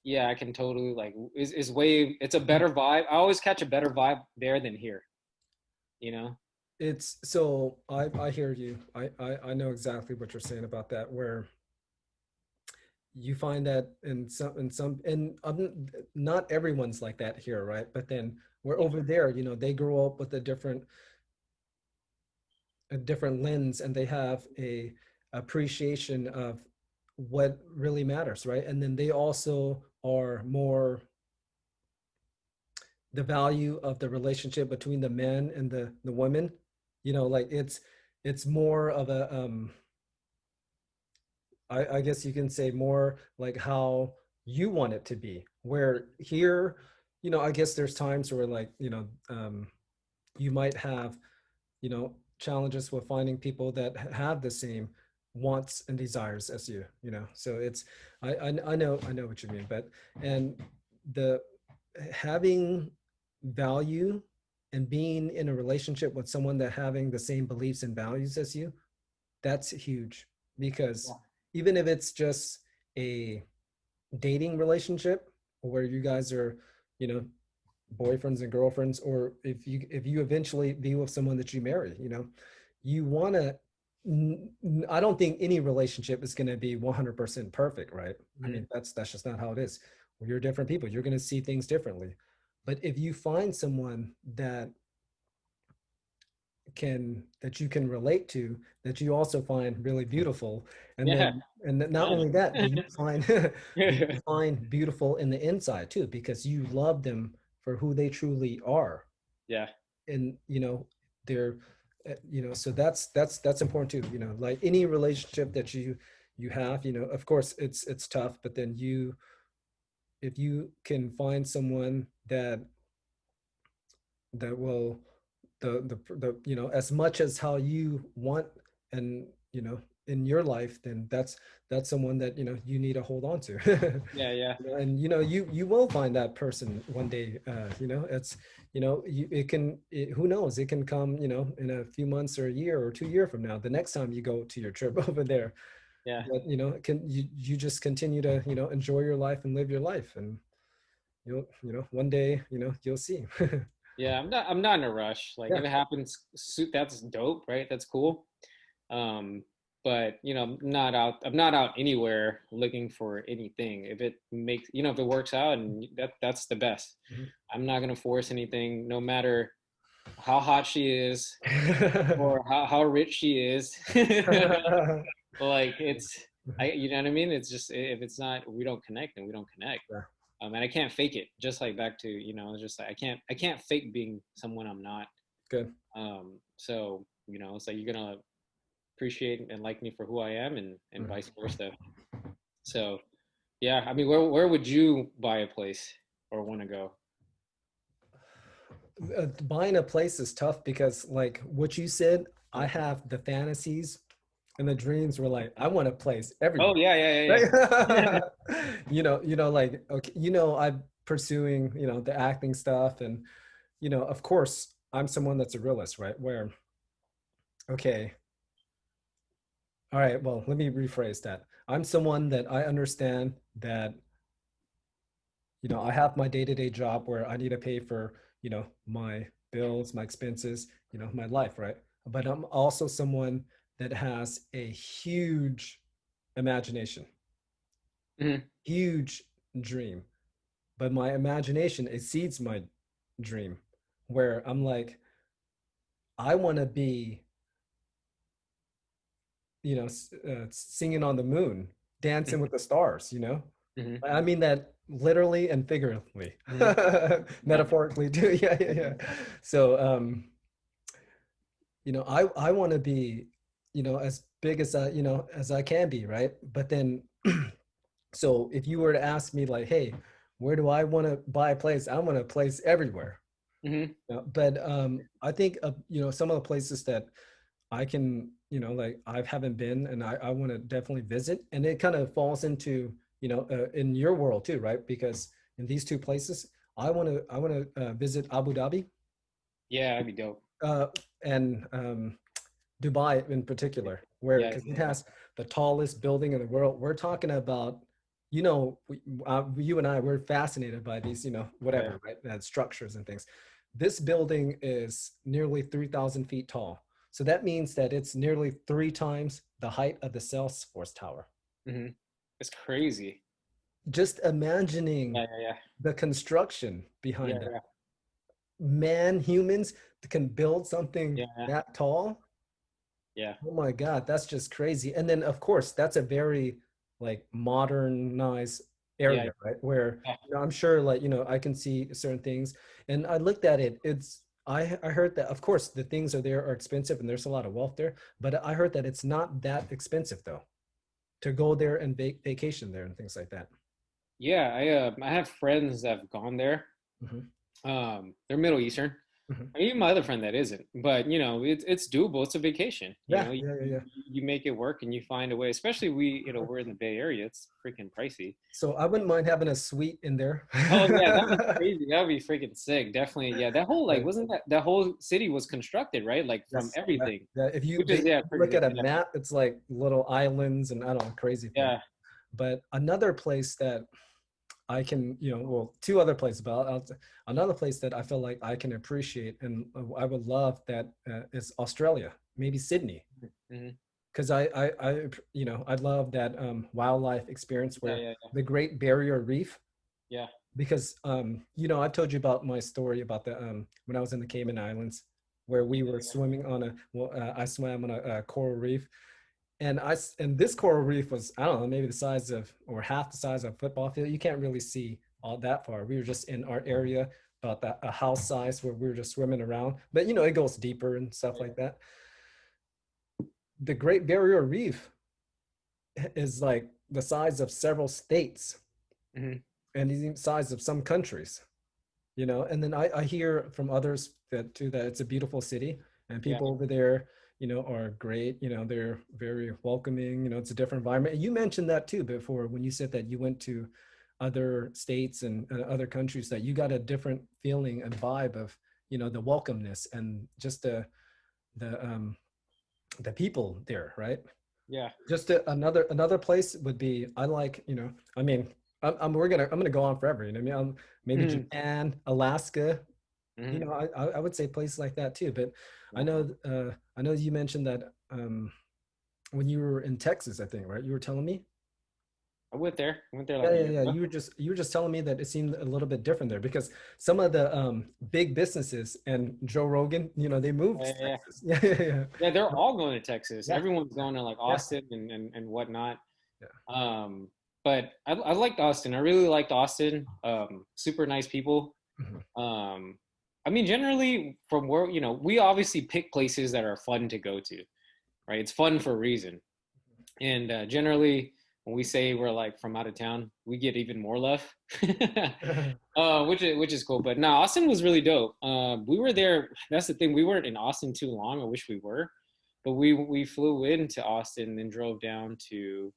yeah, I can totally like. Is way. It's a better vibe. I always catch a better vibe there than here. You know. It's so I hear you. I know exactly what you're saying about that, where you find that and not everyone's like that here, right? But then we're Yeah. over there, they grow up with a different lens, and they have a appreciation of what really matters, right? And then they also are more the value of the relationship between the men and the women, like it's more of a I guess you can say more like how you want it to be. Where here, I guess there's times where like, you might have, challenges with finding people that have the same wants and desires as you. So it's I know what you mean, but and the having value and being in a relationship with someone that having the same beliefs and values as you, that's huge, because Yeah. even if it's just a dating relationship where you guys are, you know, boyfriends and girlfriends, or if you eventually be with someone that you marry, you want to, I don't think any relationship is going to be 100% perfect, right? I Mhm. mean, that's just not how it is. You're different people, you're going to see things differently. But if you find someone that you can relate to, that you also find really beautiful, and Yeah. then not Yeah. only that, but you find that you find beautiful in the inside too, because you love them for who they truly are. Yeah. And they're so that's important too, like any relationship that you have, of course it's tough, but then if you can find someone that will the as much as how you want, and in your life, then that's someone that you need to hold on to. Yeah. Yeah. And you will find that person one day. It's who knows, it can come in a few months or a year or 2 year from now, the next time you go to your trip over there. Yeah. But can you just continue to enjoy your life and live your life, and one day you'll see. Yeah. I'm not in a rush. Like Yeah. if it happens, that's dope, right? That's cool. Um, but you know, I'm not out anywhere looking for anything. If it makes, you know, if it works out and that's the best. I'm not gonna force anything, no matter how hot she is or how rich she is. Like it's, I, you know what I mean? It's just if it's not, we don't connect, then we don't connect. Yeah. And I can't fake it. Just like back to, it's just like I can't fake being someone I'm not. Good. So it's like you're gonna appreciate and like me for who I am, and Mm. vice versa. So yeah, I mean, where would you buy a place or want to go? Buying a place is tough because, like what you said, I Yeah. have the fantasies and the dreams were like, I want a place Oh everywhere. yeah, yeah, yeah, yeah. Right? Like, okay, I'm pursuing, the acting stuff. And, of course, I'm someone that's a realist, right? Where, okay, all right, well, let me rephrase that. I'm someone that I understand that, I have my day-to-day job where I need to pay for, my bills, my expenses, my life, right? But I'm also someone that has a huge imagination, Hmm. huge dream, but my imagination exceeds my dream, where I'm like, I want to be, singing on the moon, dancing with the stars, Hmm. I mean that literally and figuratively, Hmm. Yeah. metaphorically too. Yeah, yeah, yeah. So, I want to be, as big as as I can be, right? But then, so if you were to ask me, like, hey, where do I want to buy a place? I want a place everywhere. Hmm. But I think some of the places that I can, like I haven't been and I want to definitely visit. And it kind of falls into, in your world too, right? Because in these two places, I want to visit Abu Dhabi, Yeah, that'd be dope. uh, and Dubai in particular, where Yeah, because it yeah, has the tallest building in the world. We're talking about, you and I, we're fascinated by these, yeah. whatever, right? Structures and things. This building is nearly 3,000 feet tall. So that means that it's nearly three times the height of the Salesforce Tower. Hmm. It's crazy. Just imagining Yeah, yeah, the construction yeah, behind that. yeah, Humans can build something yeah, yeah, that tall. yeah, Oh my God, that's just crazy. And then of course, that's a very like modernized yeah, area, right? Where, yeah. I'm sure like, I can see certain things. And I looked at it, I heard that of course the things are expensive and there's a lot of wealth there, but I heard that it's not that expensive though to go there and vacation there and things like that. Yeah, I have friends that have gone there. Hmm. They're Middle Eastern. Hmm. I mean, even my other friend that isn't, but it's doable. It's a vacation. Yeah, yeah, yeah, yeah. You make it work and you find a way. Especially we're in the Bay Area. It's freaking pricey. So I wouldn't mind having a suite in there. Oh yeah, that'd be crazy. That'd be freaking sick. Definitely. Yeah, that whole like Right. wasn't that whole city was constructed, right? Like from Yes. Yeah. everything, Yeah. If which is you yeah, pretty look at good. a Yeah, map, it's like little islands and I don't know, crazy thing. yeah, But another place that I can, well, two other places, but another place that I feel like I can appreciate and I would love that is Australia, maybe Sydney, hmm, because I love that wildlife experience yeah, where yeah, the Great Barrier Reef, yeah, because I've told you about my story about the when I was in the Cayman Islands where we were swimming on I swam on a coral reef, and this coral reef was, I don't know, maybe the size of or half the size of a football field. You can't really see all that far. We were just in our area about that a house size where we were just swimming around, but it goes deeper and stuff yeah, like that. The Great Barrier Reef is like the size of several states hmm, and the size of some countries. And then I hear from others that too that it's a beautiful city and yeah, people over there are great. They're very welcoming. It's a different environment. And you mentioned that too before when you said that you went to other states and other countries, that you got a different feeling and vibe of the welcomeness and just the the people there, right? yeah. Just another place would be, I like, I mean, I'm gonna go on forever, what I mean, maybe Hmm, Japan, Alaska, hmm, I would say places like that too. But yeah. I know you mentioned that when you were in Texas, I think, right? You were telling me. I went there. I went there like Yeah, a yeah, year yeah. ago. You were just telling me that it seemed a little bit different there because some of the big businesses and Joe Rogan, they moved Yeah, to yeah, yeah. Texas. Yeah, yeah, yeah. Yeah, they're all going to Texas. Yeah, Everyone's going to like yeah, Austin and whatnot. yeah. Um, but I liked Austin. I really liked Austin. Super nice people. Mhm. Um, I mean, generally from where, we obviously pick places that are fun to go to, right? It's fun for a reason. And generally, when we say we're like from out of town, we get even more love, which is cool. But no, Austin was really dope. We were there. That's the thing. We weren't in Austin too long. I wish we were, but we flew into Austin and then drove down to.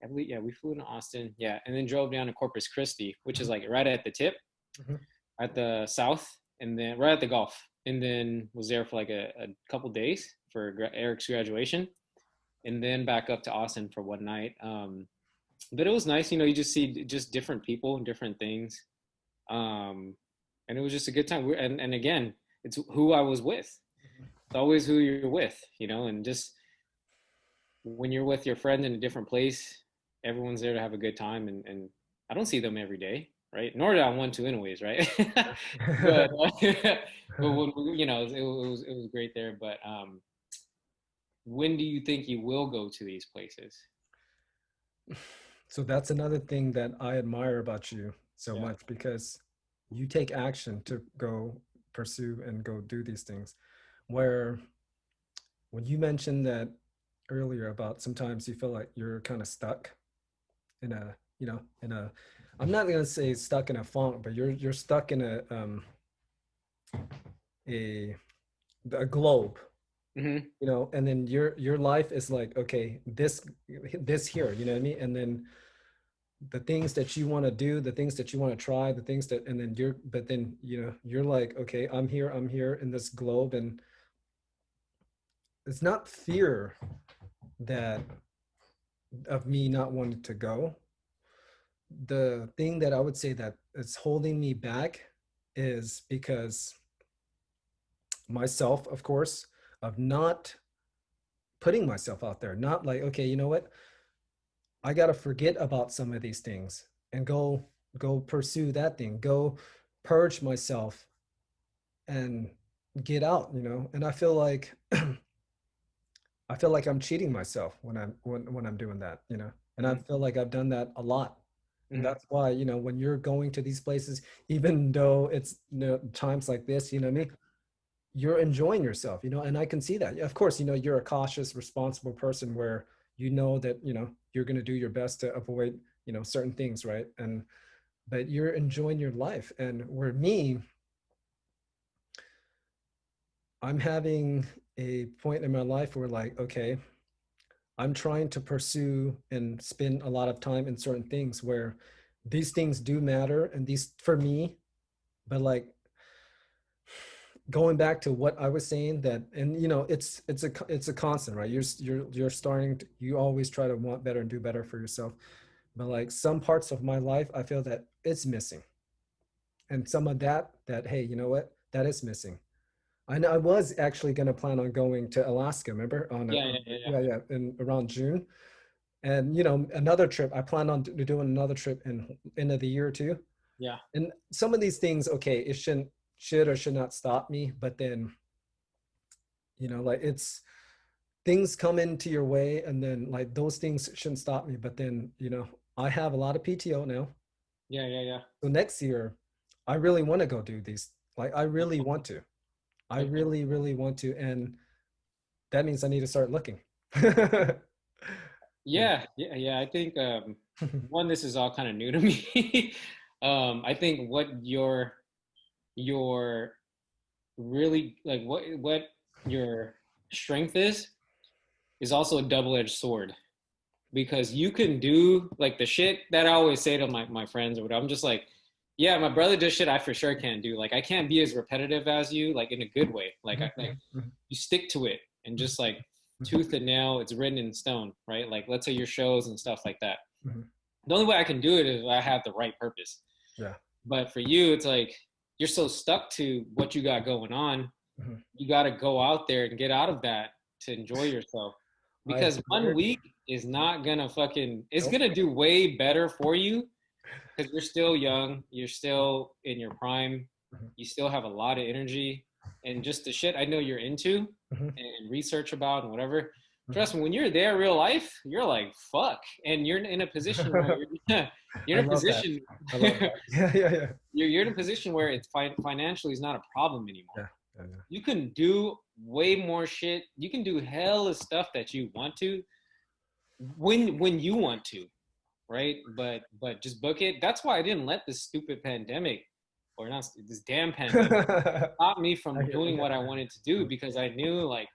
I believe, yeah, we flew into Austin, yeah, and then drove down to Corpus Christi, which is like right at the tip, Mhm. at the south, and then right at the Gulf, and then was there for like a couple days for Eric's graduation, and then back up to Austin for one night. But it was nice, you just see just different people and different things, um, and it was just a good time. And again, it's who I was with. It's always who you're with, and just when you're with your friend in a different place, everyone's there to have a good time, and I don't see them every day, right? Nor do I want to, anyways, right? but but when it was great there. But when do you think you will go to these places? So that's another thing that I admire about you so Yeah. much, because you take action to go pursue and go do these things. Where when you mentioned that earlier about sometimes you feel like you're kind of stuck in a, in a, I'm not gonna say stuck in a funk, but you're stuck in a a globe, Hmm. and then your life is like, okay, this here, you know what I mean? And then the things that you want to do, the things that you want to try, the things that, and then but then, you're like, okay, I'm here in this globe. And it's not fear that of me not wanting to go. The thing that I would say that is holding me back is because myself, of course, of not putting myself out there, not like, okay, you know what, I got to forget about some of these things and go pursue that thing, go purge myself and get out, and I feel like I'm cheating myself when I'm doing that, and I Hmm. feel like I've done that a lot. And Hmm. that's why, when you're going to these places, even though it's, times like this, you know what I mean, you're enjoying yourself, and I can see that. Of course, you're a cautious, responsible person where that, you're going to do your best to avoid, certain things, right? And but you're enjoying your life. And where me, I'm having a point in my life where, like, okay, I'm trying to pursue and spend a lot of time in certain things where these things do matter, and these for me. But like, going back to what I was saying, that, and it's a constant, right? You're starting to, you always try to want better and do better for yourself. But like, some parts of my life, I feel that it's missing. And some of that, hey, you know what, that is missing. I know I was actually going to plan on going to Alaska, remember? Yeah, yeah, yeah, yeah. Yeah, yeah, in around June. And another trip, I plan on doing another trip in end of the year too. Yeah. And some of these things, okay, it should or should not stop me. But then, like, it's things come into your way, and then like those things shouldn't stop me. But then, I have a lot of PTO now. Yeah, yeah, yeah. So next year, I really want to go do these. Like, I really want to. I Okay. really, really want to. And that means I need to start looking. Yeah. Yeah, yeah, yeah. I think one, this is all kind of new to me. I think what your really like what your strength is also a double-edged sword, because you can do like the shit that I always say to my friends or whatever. I'm just like, yeah, my brother does shit I for sure can't do. Like I can't be as repetitive as you, like in a good way. Like I like you stick to it and just like tooth and nail, it's written in stone, right? Like let's say your shows and stuff like that. The only way I can do it is if I have the right purpose. Yeah. But for you, it's like you're so stuck to what you got going on. Mhm. You got to go out there and get out of that to enjoy yourself. I Because one swear to you. week is not gonna it's Nope. gonna do way better for you because you're still young, you're still in your prime, Mhm. you still have a lot of energy, and just the shit I know you're into Mhm. and research about and whatever. trust me, when you're there real life, you're like, fuck. And you're in a position where you're I in a love that. position, I love that. Yeah, yeah, yeah. you're in a position where it's financially is not a problem anymore. Yeah, yeah, yeah. You can do way more shit. You can do hella stuff that you want to when you want to, right? But just book it. That's why I didn't let this stupid pandemic, or not this damn pandemic, stop me I from hear, doing yeah. what I wanted to do, because I knew, like,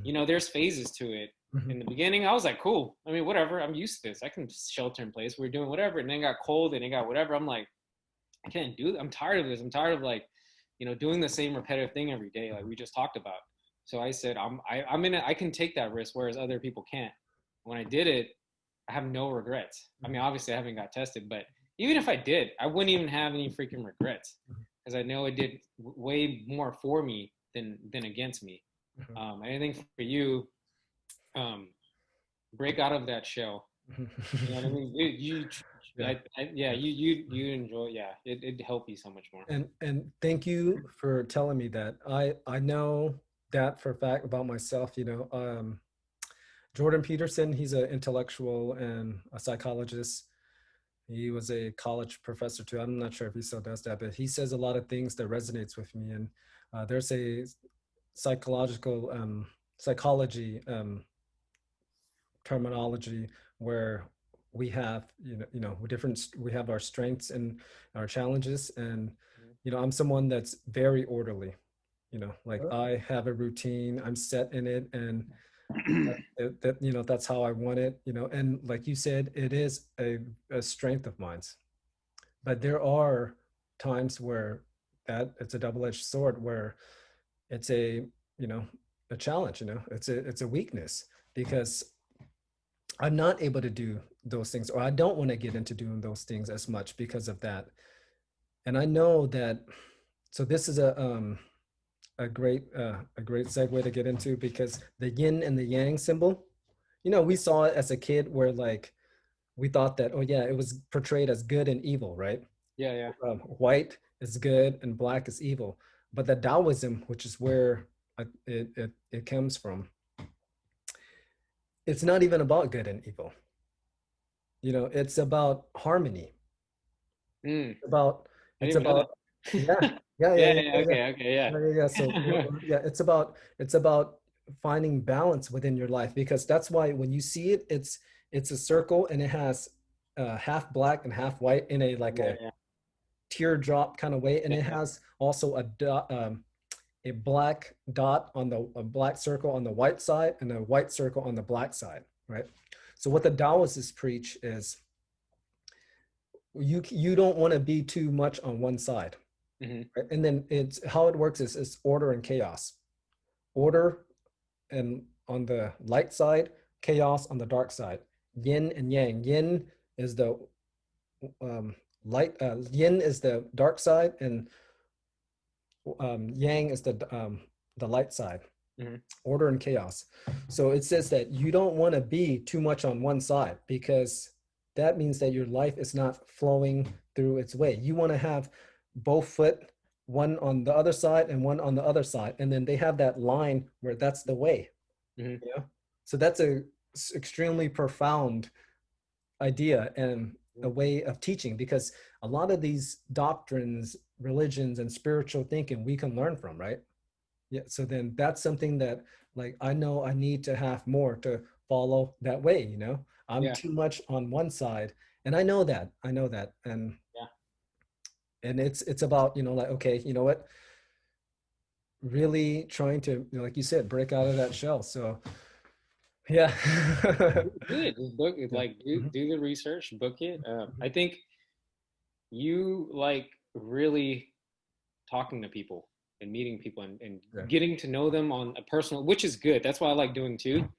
there's phases to it. Mhm. In the beginning, I was like, cool. I mean, whatever. I'm used to this. I can shelter in place. We're doing whatever. And then it got cold and it got whatever. I'm like, I can't do that. I'm tired of this. I'm tired of, like, doing the same repetitive thing every day, like we just talked about. So I said, I'm in it. I can take that risk, whereas other people can't. When I did it, I have no regrets. I mean, obviously I haven't got tested, but even if I did, I wouldn't even have any freaking regrets, because I know it did way more for me than against me. I think for you, break out of that shell. You know what I mean? Yeah. Yeah, you enjoy. Yeah, it'd help you so much more. And thank you for telling me that. I know that for a fact about myself. Jordan Peterson, he's an intellectual and a psychologist. He was a college professor too. I'm not sure if he still does that, but he says a lot of things that resonates with me. And there's a psychological psychology terminology where we have we have our strengths and our challenges. And I'm someone that's very orderly. Like, I have a routine, I'm set in it, and that's how I want it. And like you said, it is a strength of mine. But there are times where that it's a double-edged sword, where it's you know a challenge. It's a weakness, because I'm not able to do those things, or I don't want to get into doing those things as much because of that. And I know that. So this is a great segue to get into, because the yin and the yang symbol, we saw it as a kid, where, like, we thought that, oh yeah, it was portrayed as good and evil, right? Yeah, yeah. White is good and black is evil. But the Taoism, which is where it comes from, it's not even about good and evil. It's about harmony. Mm, About I it's didn't even know about Yeah, that. yeah, yeah, Yeah, yeah, yeah, yeah, okay, okay, yeah. yeah, yeah, yeah. So yeah, it's about finding balance within your life, because that's why when you see it, it's a circle, and it has half black and half white in a, like, Yeah, a yeah, teardrop kind of way, and yeah, it yeah. has also a black dot on a black circle on the white side, and a white circle on the black side, right? So what the Taoists preach is, you don't want to be too much on one side, Mm-hmm. right? And then it's how it works is it's order and chaos. Order and on the light side, chaos on the dark side. Yin and yang. Yin is the light. Yin is the dark side, and yang is the light side. Mm-hmm. Order and chaos. So it says that you don't want to be too much on one side, because that means that your life is not flowing through its way. You want to have both foot, one on the other side and one on the other side, and then they have that line where that's the way. Mm-hmm. So that's a extremely profound idea and a Mm-hmm. way of teaching, because a lot of these doctrines, religions, and spiritual thinking we can learn from, right? Yeah. So then that's something that, like, I know I need to have more to follow that way. I'm Yeah, too much on one side, and I know that, yeah. and it's about, like, okay, you know what, really trying to, like you said, break out of that shell. So yeah. Do it. Just book it. Yeah. Like, do Mhm. do the research, book it. Mhm. I think you like really talking to people and meeting people, and Yeah. getting to know them on a personal, which is good. That's what I like doing too.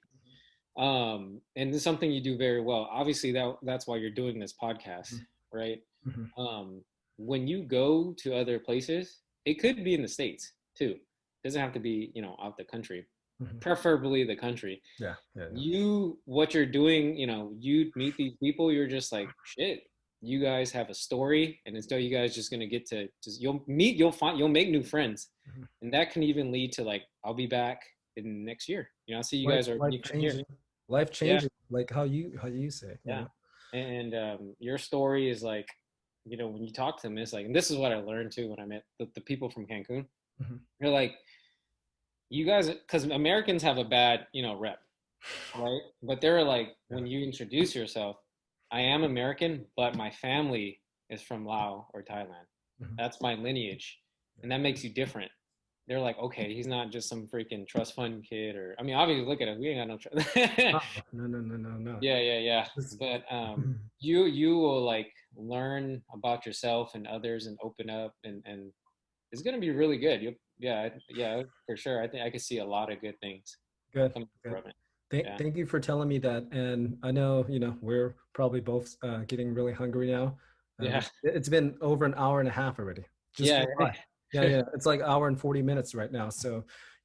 And it's something you do very well. Obviously, that's why you're doing this podcast, Mhm. right? Mhm. Um, when you go to other places, it could be in the States too. It doesn't have to be, out the country, Mhm. preferably the country. Yeah. Yeah. Yeah. What you're doing, you meet these people, you're just like, shit, you guys have a story, and instead you guys just gonna you'll make new friends. Mhm. And that can even lead to, like, I'll be back. in next year. I see you life guys are life you come here. changing, life Yeah, changing, like how you say, yeah. And your story is like, when you talk to them, it's like, and this is what I learned too when I met the people from Cancun. Mhm. They're like, you guys, because Americans have a bad, rep, right? But they're like, Yeah. when you introduce yourself, I am American, but my family is from Laos or Thailand. Mhm. That's my lineage, and that makes you different. They're like, okay, he's not just some freaking trust fund kid, or I mean, obviously, look at us, we ain't got no trust. No, no, no, no, no, no. Yeah, yeah, yeah. This- But you will like learn about yourself and others and open up, and it's gonna be really good. You, yeah, yeah, for sure. I think I could see a lot of good things Good, coming good. from it. Thank, Yeah, thank you for telling me that. And I know, we're probably both getting really hungry now. yeah, It's been over an hour and a half already. Just yeah. flew by. Yeah, yeah. It's like hour and 40 minutes right now. So,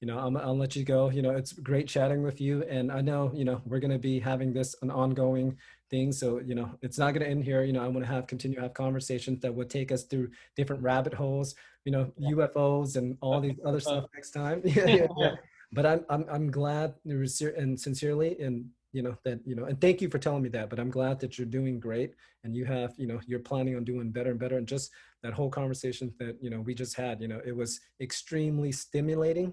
I'll let you go. It's great chatting with you. And I know, we're going to be having this an ongoing thing. So, it's not going to end here. I want to continue to have conversations that would take us through different rabbit holes, UFOs and all these other stuff next time. Yeah, yeah, yeah. But I'm glad and sincerely, and that and thank you for telling me that. But I'm glad that you're doing great, and you're planning on doing better and better. And just that whole conversation that we just had, it was extremely stimulating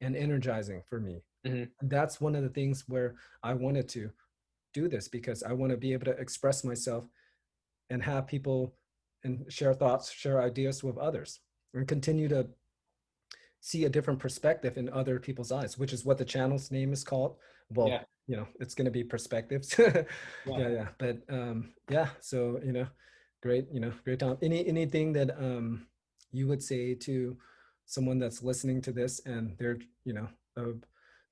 and energizing for me. Mhm. And that's one of the things where I wanted to do this, because I want to be able to express myself and have people and share thoughts, share ideas with others, and continue to see a different perspective in other people's eyes, which is what the channel's name is called. Well, Yeah, it's going to be perspectives. yeah. Yeah, yeah. But yeah, so great, great time. Anything that you would say to someone that's listening to this, and uh,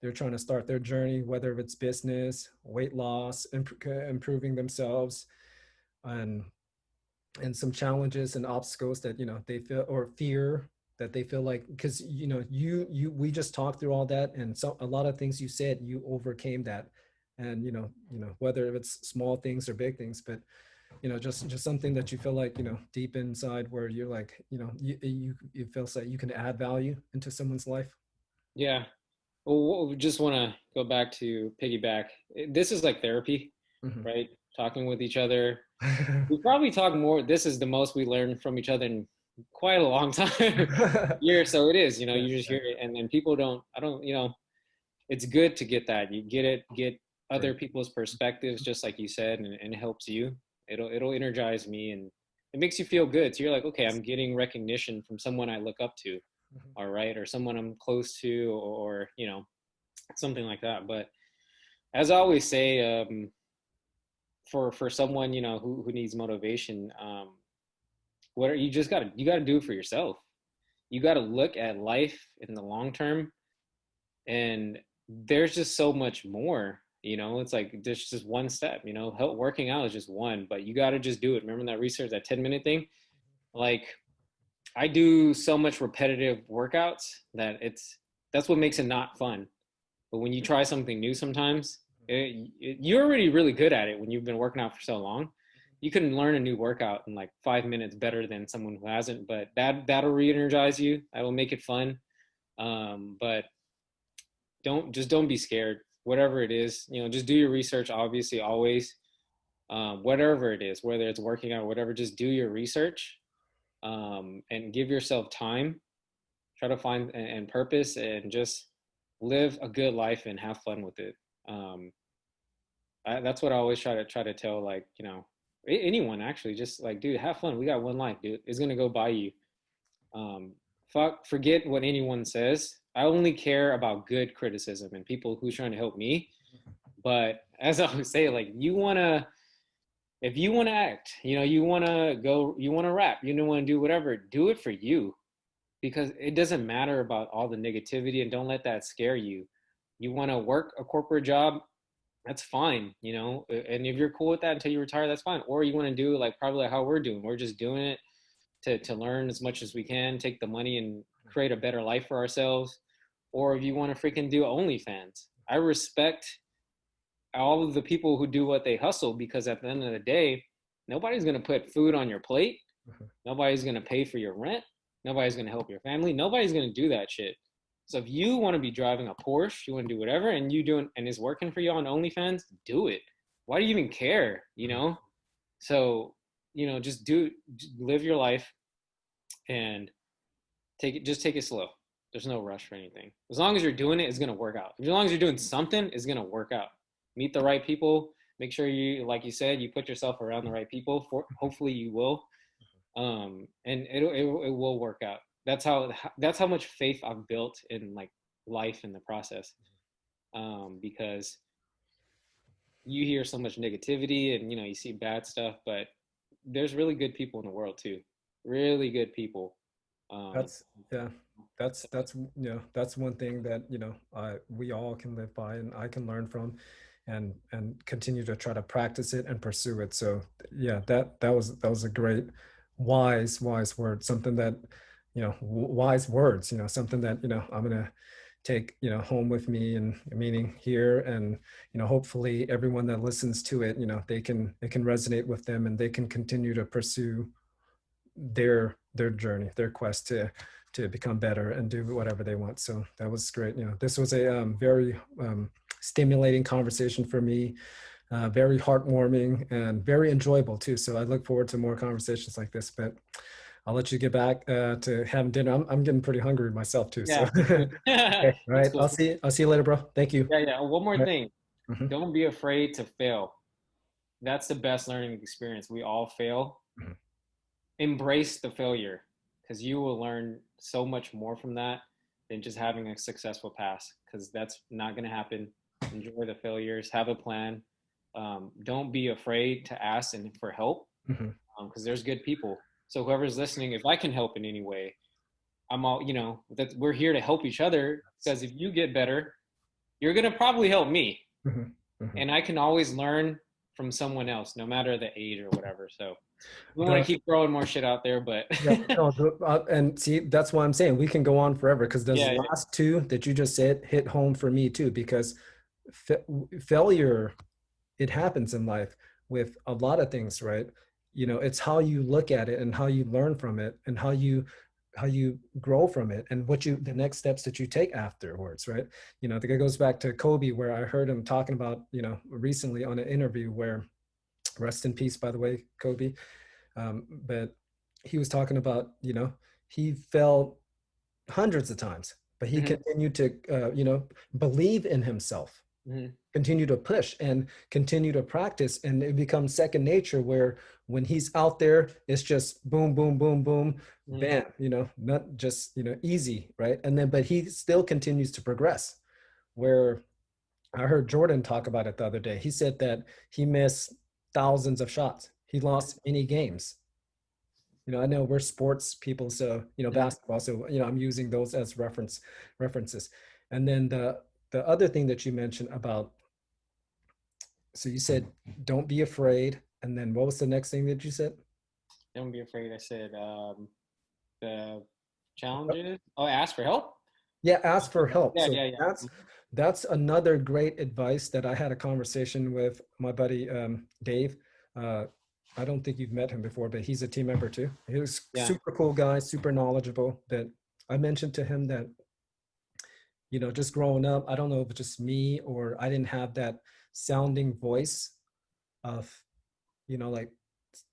they're trying to start their journey, whether it's business, weight loss, improving themselves, and some challenges and obstacles that they feel, or fear that they feel like, because you we just talked through all that, and so a lot of things you said, you overcame that. And whether it's small things or big things, but just something that you feel like deep inside, where you're like you feel like you can add value into someone's life. Yeah. Well, we just want to go back to piggyback. This is like therapy, Mhm. right? Talking with each other. We probably talk more. This is the most we learned from each other in quite a long time. Year, so it is. Yeah, You just yeah, hear it, and people don't. I don't. It's good to get that. You get other great. people's perspectives, just like you said, and it helps you. It'll energize me, and it makes you feel good. So you're like, okay, I'm getting recognition from someone I look up to, Mhm. all right, or someone I'm close to, or something like that. But as I always say, for someone who needs motivation, what are you just got to do it for yourself. You got to look at life in the long term, and there's just so much more. It's like there's just one step. Help working out is just one, but you got to just do it. Remember that research, that 10-minute thing? Like, I do so much repetitive workouts that that's what makes it not fun. But when you try something new, sometimes you're already really good at it when you've been working out for so long. You can learn a new workout in like 5 minutes better than someone who hasn't. But that'll re-energize you. That will make it fun. But don't be scared. Whatever it is, just do your research. Obviously, always, whatever it is, whether it's working out or whatever, just do your research, and give yourself time. Try to find and purpose, and just live a good life and have fun with it. Um, that's what I always try to tell, like, anyone actually, just like, dude, have fun. We got one life, dude. It's gonna go by you. Um, forget what anyone says. I only care about good criticism and people who's trying to help me. But as I always say, like, if you wanna act, you wanna go, you wanna rap, you don't wanna do whatever, do it for you, because it doesn't matter about all the negativity, and don't let that scare you. You wanna work a corporate job, that's fine, and if you're cool with that until you retire, that's fine. Or you want to do like probably like how we're doing. We're just doing it to learn as much as we can, take the money and create a better life for ourselves. Or if you want to freaking do OnlyFans, I respect all of the people who do what they hustle, because at the end of the day, nobody's going to put food on your plate. Mhm. Nobody's going to pay for your rent. Nobody's going to help your family. Nobody's going to do that shit. So if you want to be driving a Porsche, you want to do whatever, and you doing and it's working for you on OnlyFans, do it. Why do you even care? You know? So, just live your life and take it slow. There's no rush for anything. As long as you're doing it, it's gonna work out. As long as you're doing something, it's gonna work out. Meet the right people. Make sure you, like you said, you put yourself around the right people. Hopefully you will, and it will work out. That's how much faith I've built in like life in the process. Because you hear so much negativity and you see bad stuff, but there's really good people in the world too. Really good people. Um, That's yeah. That's that's one thing that we all can live by and I can learn from, and continue to try to practice it and pursue it. So yeah, that was a great wise word. Something that wise words. Something that I'm gonna take home with me, and meaning here, and hopefully everyone that listens to it, they can resonate with them, and they can continue to pursue their journey, their quest to become better and do whatever they want. So that was great. This was a very stimulating conversation for me, very heartwarming and very enjoyable too. So I look forward to more conversations like this. But I'll let you get back to having dinner. I'm getting pretty hungry myself too. So yeah, me too. okay, all That's right. cool. I'll see you later, bro. Thank you. Yeah, yeah. One more All right. thing. Mhm, Don't be afraid to fail. That's the best learning experience. We all fail. mhm. Embrace the failure because you will learn so much more from that than just having a successful pass, because that's not going to happen. Enjoy the failures, have a plan. Don't be afraid to ask and for help, Mhm. because there's good people. So whoever's listening, if I can help in any way, I'm all, that we're here to help each other, because if you get better, you're going to probably help me. Mhm. Mhm. And I can always learn from someone else, no matter the age or whatever. So we want to The keep throwing more shit out there, but Yeah, no, and see, that's why I'm saying we can go on forever, because those yeah, last two that you just said hit home for me too. Because fa failure, it happens in life with a lot of things, right? It's how you look at it and how you learn from it and how you grow from it, and the next steps that you take afterwards, right? I think it goes back to Kobe, where I heard him talking about, recently on an interview where, rest in peace, by the way, Kobe. But he was talking about, he fell hundreds of times, but he hmm continued to, believe in himself, hmm continue to push and continue to practice. And it becomes second nature, where when he's out there, it's just boom, boom, boom, boom, hmm bam, not just, easy, right? And then, but he still continues to progress. Where I heard Jordan talk about it the other day. He said that he missed thousands of shots. He lost many games. I know we're sports people, so hmm basketball. So I'm using those as references. And then the other thing that you mentioned about, so you said don't be afraid, and then what was the next thing that you said? Don't be afraid. I said the challenges. Oh, ask for help. Yeah, ask for help. Yeah, So yeah, yeah. that's another great advice that I had a conversation with my buddy Dave. Uh, I don't think you've met him before, but he's a team member too. He was Yeah. super cool guy, super knowledgeable. That I mentioned to him that just growing up, I don't know if it's just me or I didn't have that sounding voice of, like,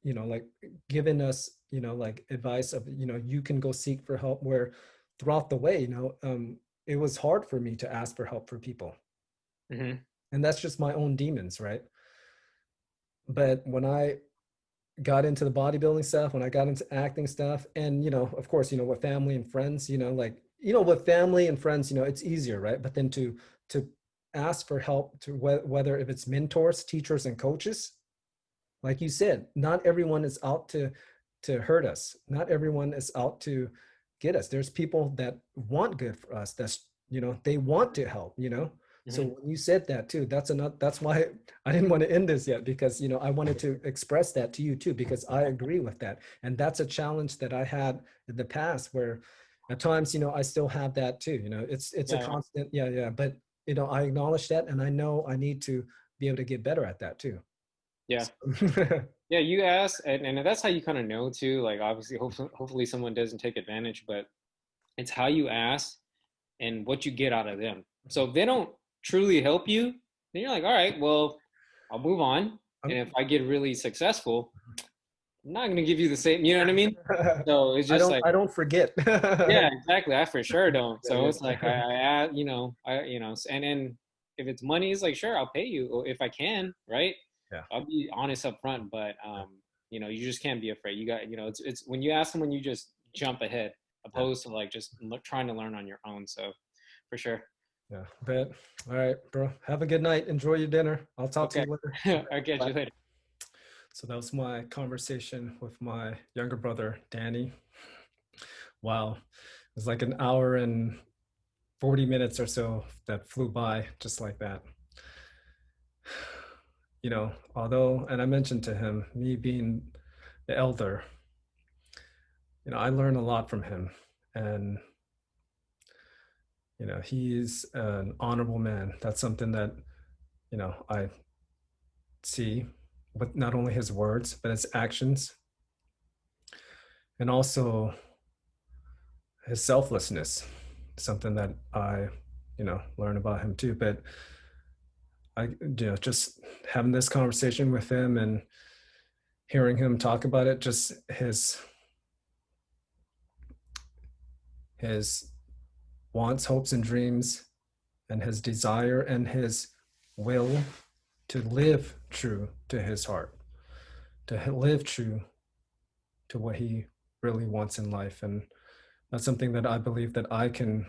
like giving us, like advice of, you can go seek for help, where throughout the way, it was hard for me to ask for help for people. hmm And that's just my own demons, right? But when I got into the bodybuilding stuff, when I got into acting stuff, and of course, with family and friends, like with family and friends, it's easier, right? But then to ask for help, to whether if it's mentors, teachers, and coaches, like you said, not everyone is out to hurt us. Not everyone is out to get us. There's people that want good for us. That's they want to help. So hmm when you said that too, that's why I didn't want to end this yet, because I wanted to express that to you too, because I agree with that. And that's a challenge that I had in the past, where at times I still have that too. It's a Yeah, constant, yeah. But I acknowledge that, and I know I need to be able to get better at that too. yeah, So, yeah. You ask, and that's how you kind of know too. Like obviously, hopefully someone doesn't take advantage, but it's how you ask and what you get out of them. So if they don't truly help you, then you're like, all right, well, I'll move on. And I'm, if I get really successful, I'm not gonna give you the same, you know what I mean? So it's just like, I don't forget. yeah, exactly. I for sure don't. Yeah, So it's like yeah. and then if it's money, it's like sure, I'll pay you if I can, right? Yeah. I'll be honest up front, but Yeah. you just can't be afraid. You got, it's when you ask someone, you just jump ahead, Yeah. opposed to like just trying to learn on your own. So for sure. Yeah. But all right, bro. Have a good night. Enjoy your dinner. I'll talk to Okay. you later. I'll catch Bye. you later. So that was my conversation with my younger brother, Danny. Wow. It was like an hour and 40 minutes or so that flew by just like that. Although, and I mentioned to him, me being the elder, I learn a lot from him. And, he's an honorable man. That's something that, I see with not only his words, but his actions, and also his selflessness, something that I, learn about him too. But just having this conversation with him and hearing him talk about it, just his wants, hopes, and dreams, and his desire and his will to live true to his heart, to live true to what he really wants in life. And that's something that I believe that I can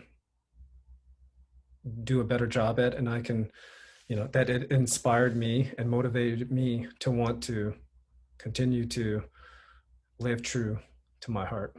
do a better job at. And I can, that it inspired me and motivated me to want to continue to live true to my heart.